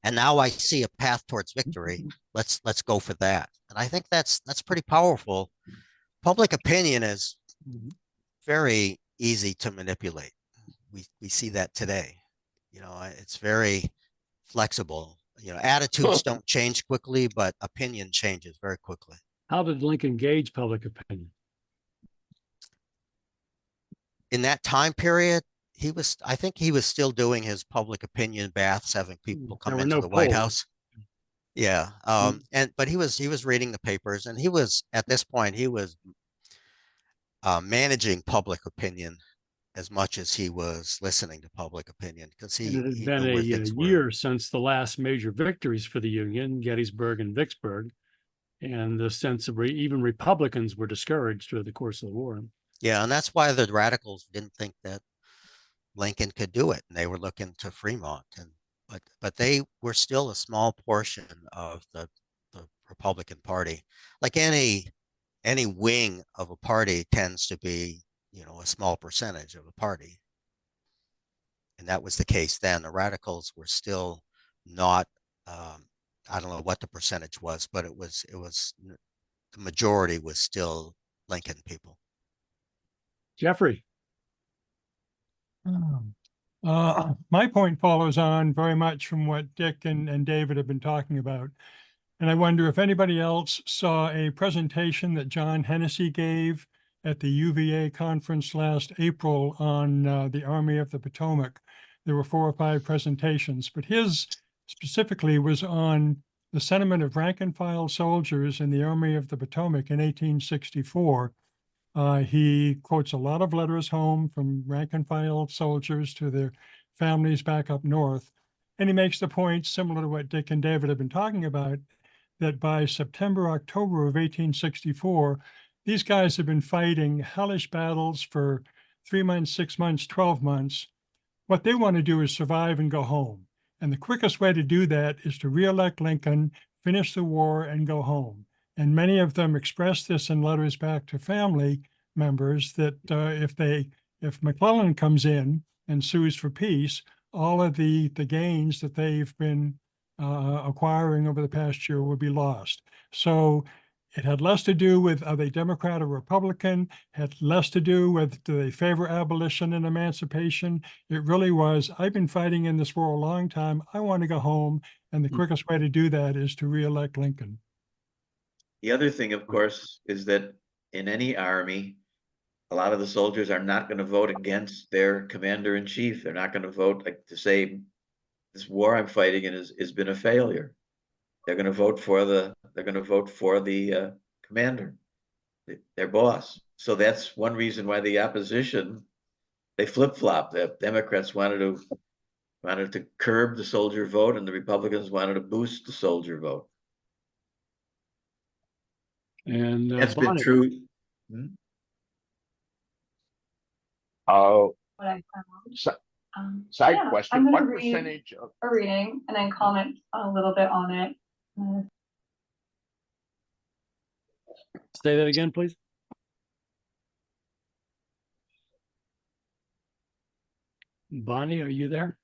And now I see a path towards victory. Let's go for that. And I think that's pretty powerful. Public opinion is very easy to manipulate. We see that today. It's very flexible. Attitudes don't change quickly, but opinion changes very quickly. How did Lincoln gauge public opinion? In that time period, I think he was still doing his public opinion baths, having people come into the White House. Yeah. But he was reading the papers, and at this point, he was managing public opinion as much as he was listening to public opinion, because it had been a year since the last major victories for the Union, Gettysburg and Vicksburg, and the sense of even Republicans were discouraged through the course of the war. Yeah, and that's why the radicals didn't think that Lincoln could do it, and they were looking to Fremont, but they were still a small portion of the Republican Party. Like any wing of a party tends to be, a small percentage of a party. And that was the case then. The radicals were still not, I don't know what the percentage was, but it was the majority was still Lincoln people. Jeffrey. My point follows on very much from what Dick and David have been talking about. And I wonder if anybody else saw a presentation that John Hennessy gave at the UVA conference last April on the Army of the Potomac. There were 4 or 5 presentations, but his specifically was on the sentiment of rank and file soldiers in the Army of the Potomac in 1864. He quotes a lot of letters home from rank and file soldiers to their families back up north. And he makes the point, similar to what Dick and David have been talking about, that by September, October of 1864, these guys have been fighting hellish battles for 3 months, 6 months, 12 months. What they want to do is survive and go home. And the quickest way to do that is to re-elect Lincoln, finish the war, and go home. And many of them expressed this in letters back to family members that if McClellan comes in and sues for peace, all of the gains that they've been acquiring over the past year will be lost. So it had less to do with are they Democrat or Republican, had less to do with do they favor abolition and emancipation. It really was, I've been fighting in this war a long time. I want to go home. And the quickest way to do that is to re-elect Lincoln. The other thing, of course, is that in any army, a lot of the soldiers are not going to vote against their commander in chief. They're not going to vote like to say this war I'm fighting in has been a failure. They're going to vote for the commander, their boss. So that's one reason why the opposition, they flip-flop. The Democrats wanted to curb the soldier vote, and the Republicans wanted to boost the soldier vote. And that's been Bonnie. true. What I found. Side question, what percentage of a reading and then comment a little bit on it. Say that again, please. Bonnie, are you there?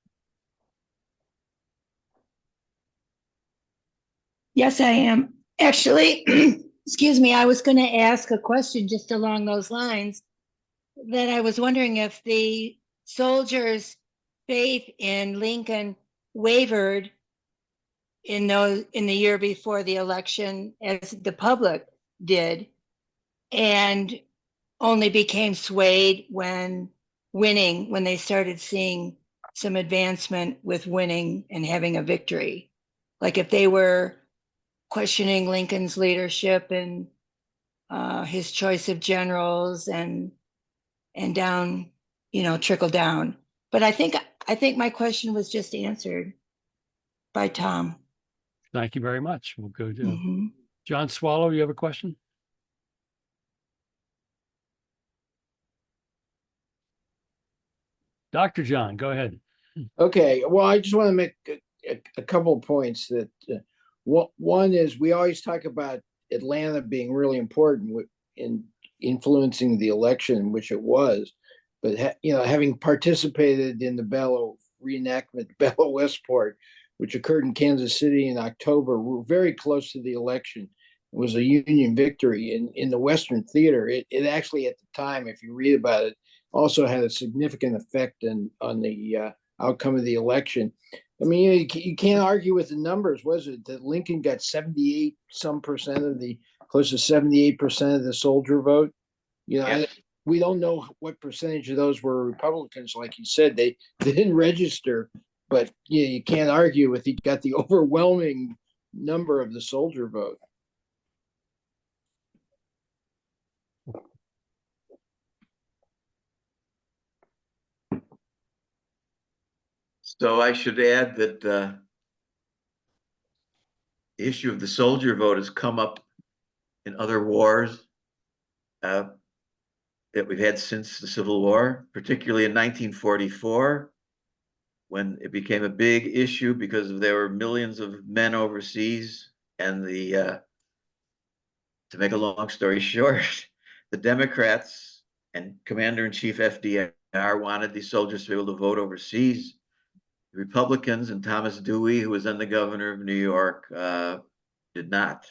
Yes, I am. Actually, excuse me, I was going to ask a question just along those lines. That I was wondering if the soldiers' faith in Lincoln wavered in the year before the election, as the public did, and only became swayed when they started seeing some advancement with winning and having a victory. Like if they were questioning Lincoln's leadership and his choice of generals and down, trickle down. But I think my question was just answered by Tom. Thank you very much. We'll go to Mhm. John Swallow. You have a question? Dr. John, go ahead. Okay, well, I just want to make a couple of points that one is we always talk about Atlanta being really important in influencing the election, which it was, but having participated in the reenactment, Battle of Westport, which occurred in Kansas City in October, we're very close to the election. It was a Union victory in the Western Theater. It actually, at the time, if you read about it, also had a significant effect on the outcome of the election. I mean, you can't argue with the numbers. Was it that Lincoln got 78 some percent of close to 78% of the soldier vote? Yes. We don't know what percentage of those were Republicans. Like you said, they didn't register, but you can't argue with he got the overwhelming number of the soldier vote. So I should add that the issue of the soldier vote has come up in other wars that we've had since the Civil War, particularly in 1944, when it became a big issue because there were millions of men overseas, and to make a long story short, the Democrats and Commander-in-Chief FDR wanted these soldiers to be able to vote overseas. The Republicans and Thomas Dewey, who was then the governor of New York, did not,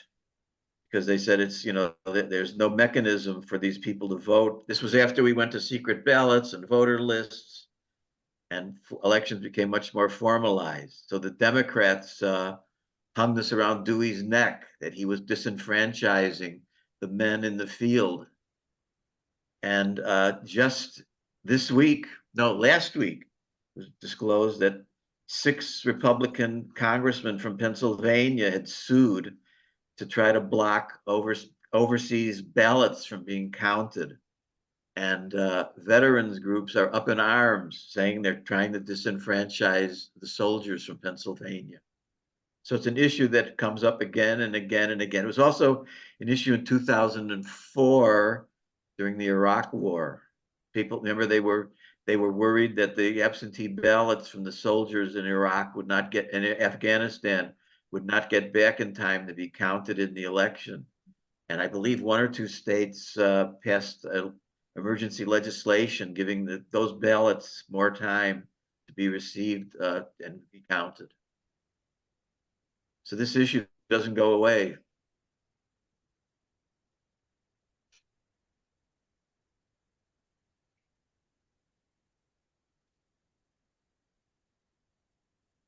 because they said there's no mechanism for these people to vote. This was after we went to secret ballots and voter lists, and elections became much more formalized. So the Democrats hung this around Dewey's neck, that he was disenfranchising the men in the field. And just last week, it was disclosed that 6 Republican congressmen from Pennsylvania had sued to try to block overseas ballots from being counted. And veterans groups are up in arms, saying they're trying to disenfranchise the soldiers from Pennsylvania. So it's an issue that comes up again and again and again. It was also an issue in 2004 during the Iraq War. People remember they were worried that the absentee ballots from the soldiers in Iraq in Afghanistan would not get back in time to be counted in the election. And I believe 1 or 2 states passed emergency legislation giving those ballots more time to be received and be counted. So this issue doesn't go away.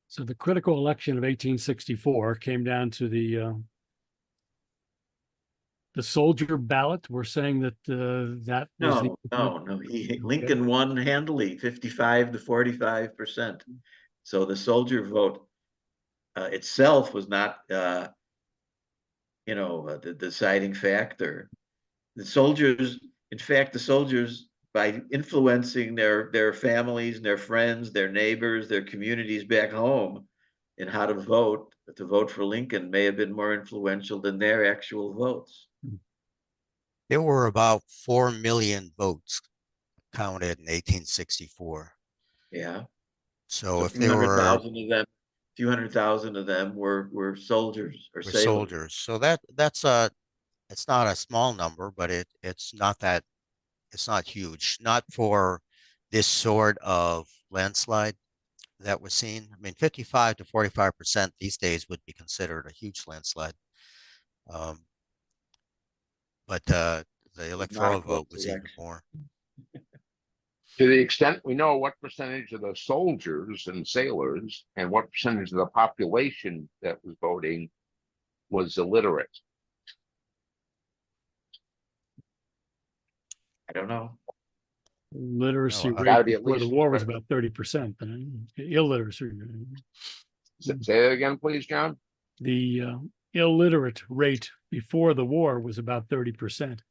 So the critical election of 1864 came down to the soldier ballot. We're saying that that was No. Lincoln won handily, 55 to 45%. So the soldier vote itself was not, the deciding factor. The soldiers, by influencing their families, their friends, their neighbors, their communities back home in how to vote for Lincoln, may have been more influential than their actual votes. There were about 4 million votes counted in 1864. Yeah. So a if few there hundred were thousand of them, few 100,000 of them were soldiers or sailors. soldiers, so it's not a small number, but it's not huge, not for this sort of landslide that was seen. I mean, 55 to 45% these days would be considered a huge landslide. But the electoral vote was even more. To the extent we know what percentage of the soldiers and sailors and what percentage of the population that was voting was illiterate. I don't know. Literacy No, rate gotta be at before the least- war was about 30%, but illiteracy, Say that again, please, John. the illiterate rate before the war was about 30%.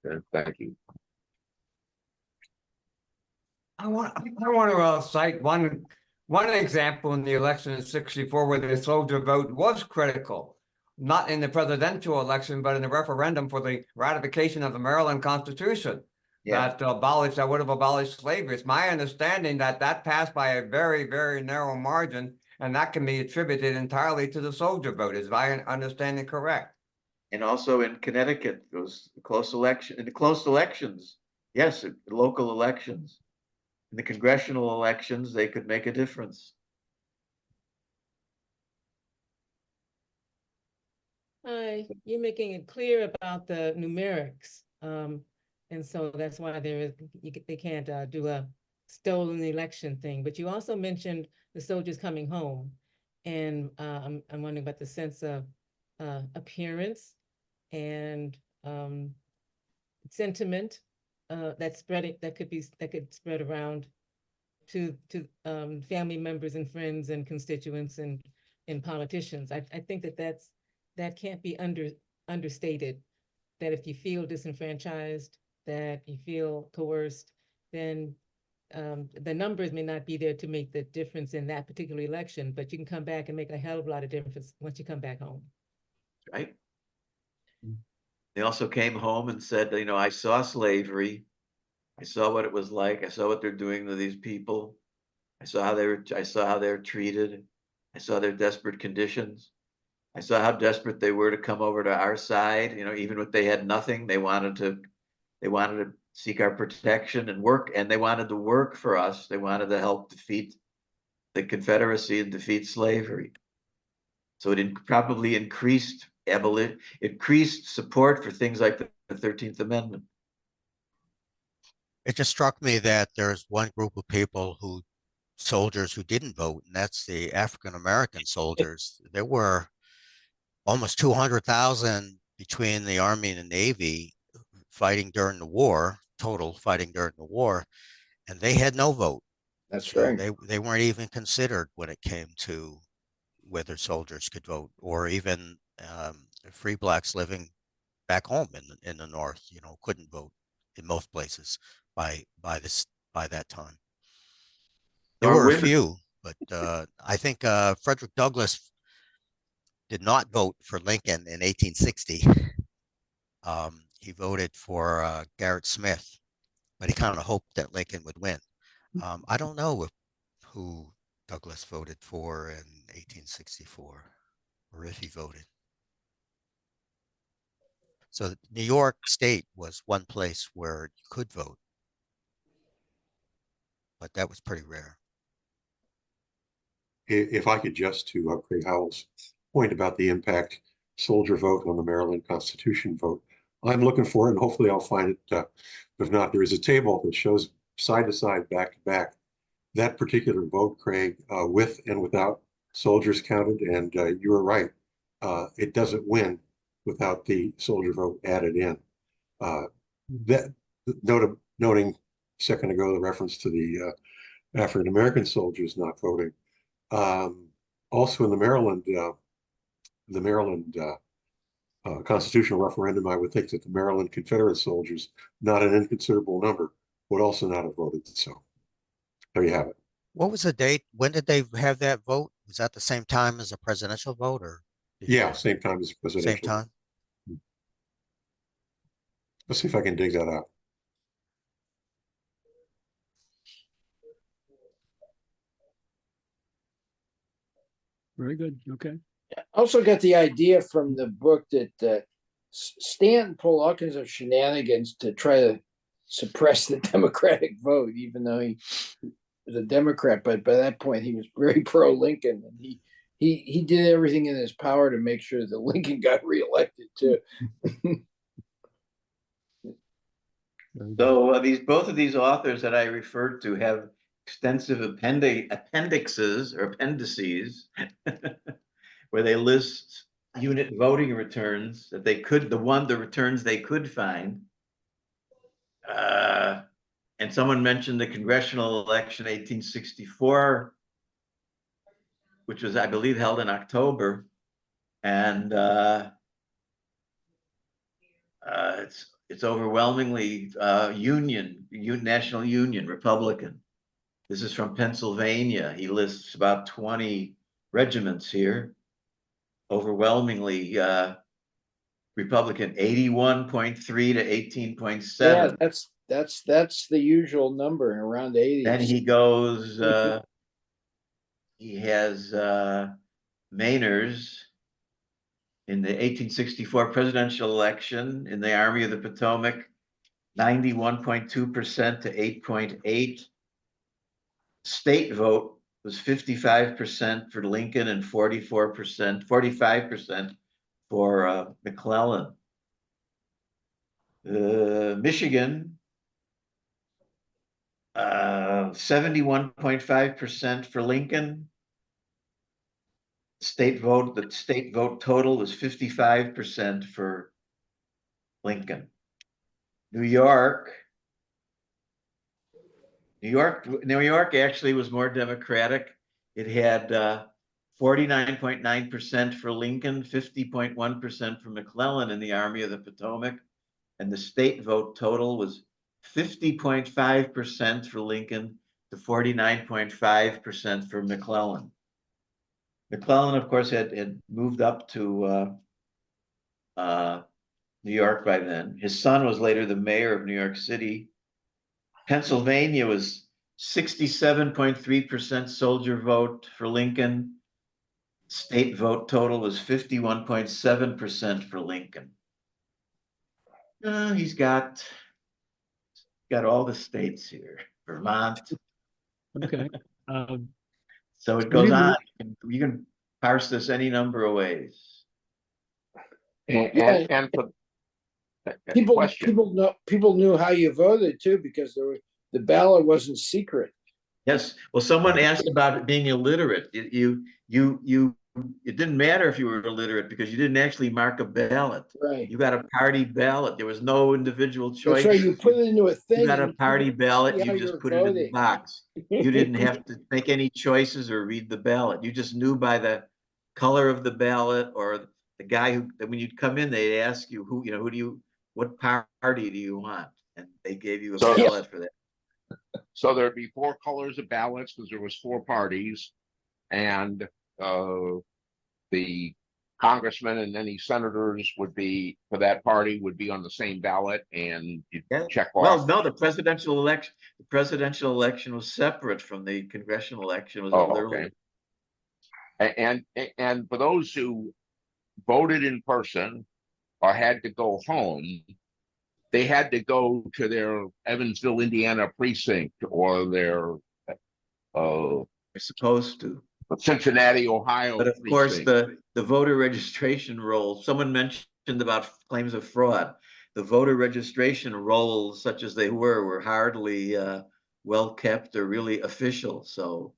Okay, thank you. I want to cite one example in the election in '64 where the soldier vote was critical, not in the presidential election, but in the referendum for the ratification of the Maryland Constitution that would have abolished slavery. It's my understanding that that passed by a very, very narrow margin, and that can be attributed entirely to the soldier vote. Is my understanding correct? And also in Connecticut, those close elections, yes, local elections. In the congressional elections, they could make a difference. You're making it clear about the numerics. And so that's why they can't do a stolen election thing. But you also mentioned the soldiers coming home. And I'm wondering about the sense of appearance and sentiment that could spread around to family members and friends and constituents and politicians. I think that can't be understated, that if you feel disenfranchised, that you feel coerced, then the numbers may not be there to make the difference in that particular election, but you can come back and make a hell of a lot of difference once you come back home. Right? They also came home and said, you know, I saw slavery. I saw what it was like. I saw what they're doing to these people. I saw how they're treated. I saw their desperate conditions. I saw how desperate they were to come over to our side. You know, even if they had nothing, they wanted to seek our protection and work, and they wanted to work for us. They wanted to help defeat the Confederacy and defeat slavery. So it probably increased support for things like the 13th Amendment. It just struck me that there's one group of people soldiers who didn't vote, and that's the African American soldiers. There were almost 200,000 between the Army and the Navy fighting during the war, and they had no vote. That's So right. they weren't even considered when it came to whether soldiers could vote, or even free blacks living back home in the North, you know, couldn't vote in most places by that time. There were a few, but I think Frederick Douglass did not vote for Lincoln in 1860. He voted for Garrett Smith, but he kind of hoped that Lincoln would win. I don't know who Douglass voted for in 1864, or if he voted. So New York State was one place where you could vote, but that was pretty rare. If I could just to Craig Howell's point about the impact soldier vote on the Maryland Constitution vote, I'm looking for it, and hopefully I'll find it. If not, there is a table that shows side to side, back to back, that particular vote, Craig, with and without soldiers counted. And you were right. It doesn't win without the soldier vote added in. Noting a second ago the reference to the African American soldiers not voting. Also in the Maryland constitutional referendum, I would think that the Maryland Confederate soldiers, not an inconsiderable number, would also not have voted. So there you have it. What was the date? When did they have that vote? Was that the same time as a presidential vote, or? Yeah, same time as the presidential. Same time. Let's see if I can dig that out. Very good. Okay. Also got the idea from the book that Stanton pulled all kinds of shenanigans to try to suppress the Democratic vote, even though he was a Democrat, but by that point he was very pro-Lincoln, and he did everything in his power to make sure that Lincoln got reelected too. So both of these authors that I referred to have extensive appendixes or appendices where they list unit voting returns that they could, the returns they could find. And someone mentioned the congressional election 1864, which was, I believe, held in October. And it's overwhelmingly National Union, Republican. This is from Pennsylvania. He lists about 20 regiments here. Overwhelmingly Republican, 81.3 to 18.7. Yeah, that's the usual number around 80. Then he goes, he has Mainers in the 1864 presidential election in the Army of the Potomac, 91.2% to 8.8. State vote was 55% for Lincoln and 45% for McClellan. Michigan, 71.5% for Lincoln. The state vote total was 55% for Lincoln. New York actually was more Democratic. It had 49.9% for Lincoln, 50.1% for McClellan in the Army of the Potomac. And the state vote total was 50.5% for Lincoln to 49.5% for McClellan. McClellan, of course, had moved up to New York by then. His son was later the mayor of New York City. Pennsylvania was 67.3% soldier vote for Lincoln. State vote total was 51.7% for Lincoln. He's got all the states here. Vermont. Okay. So it goes on. You can parse this any number of ways. And for people knew how you voted too, because the ballot wasn't secret. Yes. Well, someone asked about it being illiterate. It didn't matter if you were illiterate because you didn't actually mark a ballot. Right. You got a party ballot. There was no individual choice. That's right. You put it into a thing. You got a party ballot. You just put it in the box. You didn't have to make any choices or read the ballot. You just knew by the color of the ballot, or the guy who, when you'd come in, they'd ask you what party do you want? And they gave you a ballot for that. So there'd be 4 colors of ballots because there was 4 parties, and the congressmen and any senators would be for that party would be on the same ballot, and you check off. Well, no, the presidential election was separate from the congressional election. It was okay. And for those who voted in person or had to go home, they had to go to their Evansville, Indiana precinct, or their they're supposed to. Cincinnati, Ohio. But of course, the voter registration rolls, someone mentioned about claims of fraud. The voter registration rolls, such as they were hardly well kept or really official. So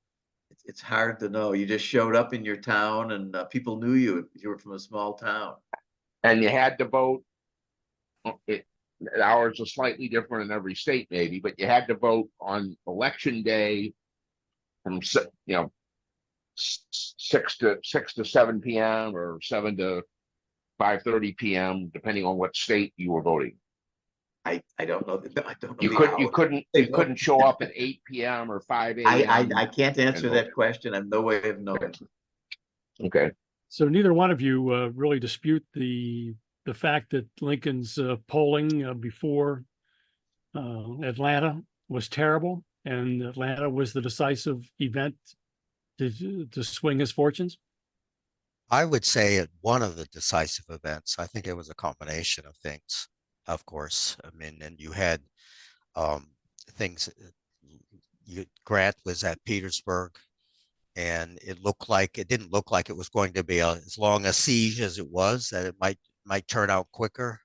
it's hard to know. You just showed up in your town and people knew you if you were from a small town. And you had to vote. Ours are slightly different in every state, maybe, but you had to vote on election day from 6 to 7 p.m. or 7 to 5:30 p.m. depending on what state you were voting. I don't know. I don't know. You couldn't show up at 8 p.m. or 5 a.m. I can't answer that question. I have no way of knowing. Okay. So neither one of you really dispute the fact that Lincoln's polling before Atlanta was terrible, and Atlanta was the decisive event to swing his fortunes? I would say it one of the decisive events. I think it was a combination of things, of course. I mean, and you had things Grant was at Petersburg, and it didn't look like it was going to be as long a siege as it was, that it might turn out quicker.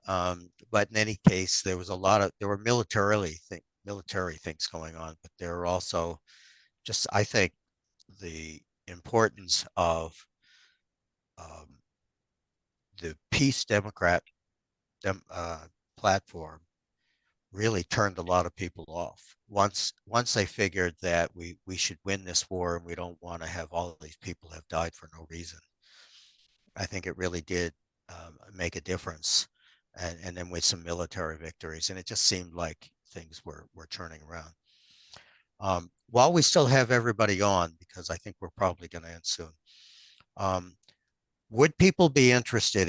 But in any case, there were military things going on, but there were also just, I think, the importance of the Peace Democrat platform really turned a lot of people off. Once they figured that we should win this war and we don't want to have all of these people have died for no reason, I think it really did make a difference. And then with some military victories, and it just seemed like things were turning around. While we still have everybody on, because I think we're probably going to end soon, would people be interested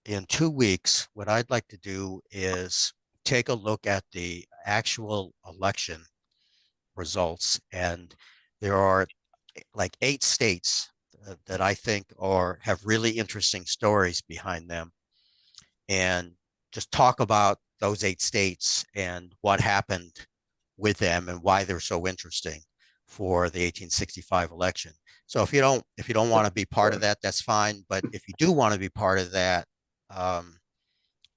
in 2 weeks? What I'd like to do is take a look at the actual election results, and there are like 8 states that I think have really interesting stories behind them, and just talk about those 8 states and what happened with them and why they're so interesting for the 1865 election. So if you don't want to be part of that, that's fine. But if you do want to be part of that,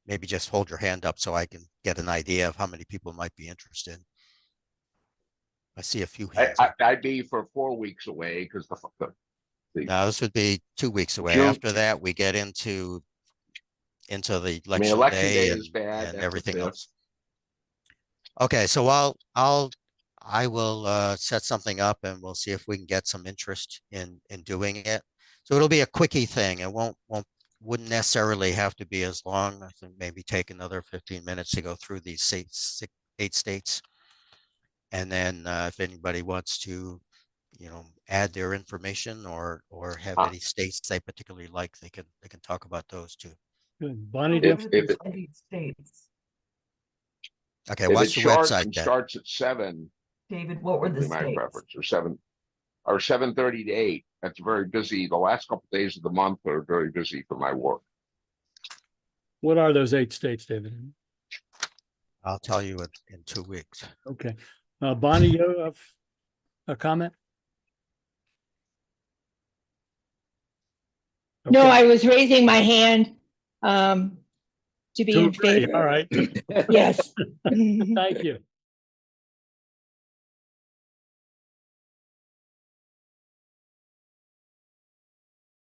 maybe just hold your hand up so I can get an idea of how many people might be interested. I see a few hands. I'd be for 4 weeks away because Now this would be 2 weeks away. June. After that, we get into the election, election day, day is bad. and That's everything the else. Okay, so I will set something up, and we'll see if we can get some interest in doing it. So it'll be a quickie thing. It wouldn't necessarily have to be as long. I think maybe take another 15 minutes to go through these 8 states. And then if anybody wants to, add their information or have any states they particularly like, they can talk about those too. Good. Bonnie, If Okay, if what's it the starts website and then? starts at 7, David, what were the my states? preference, or 7:30 to 8. That's very busy. The last couple of days of the month are very busy for my work. what are those 8 states, David? I'll tell you in 2 weeks. Okay. Bonnie, you have a comment? No, Okay. I was raising my hand to be To in agree. favor. All right. Yes. Thank you.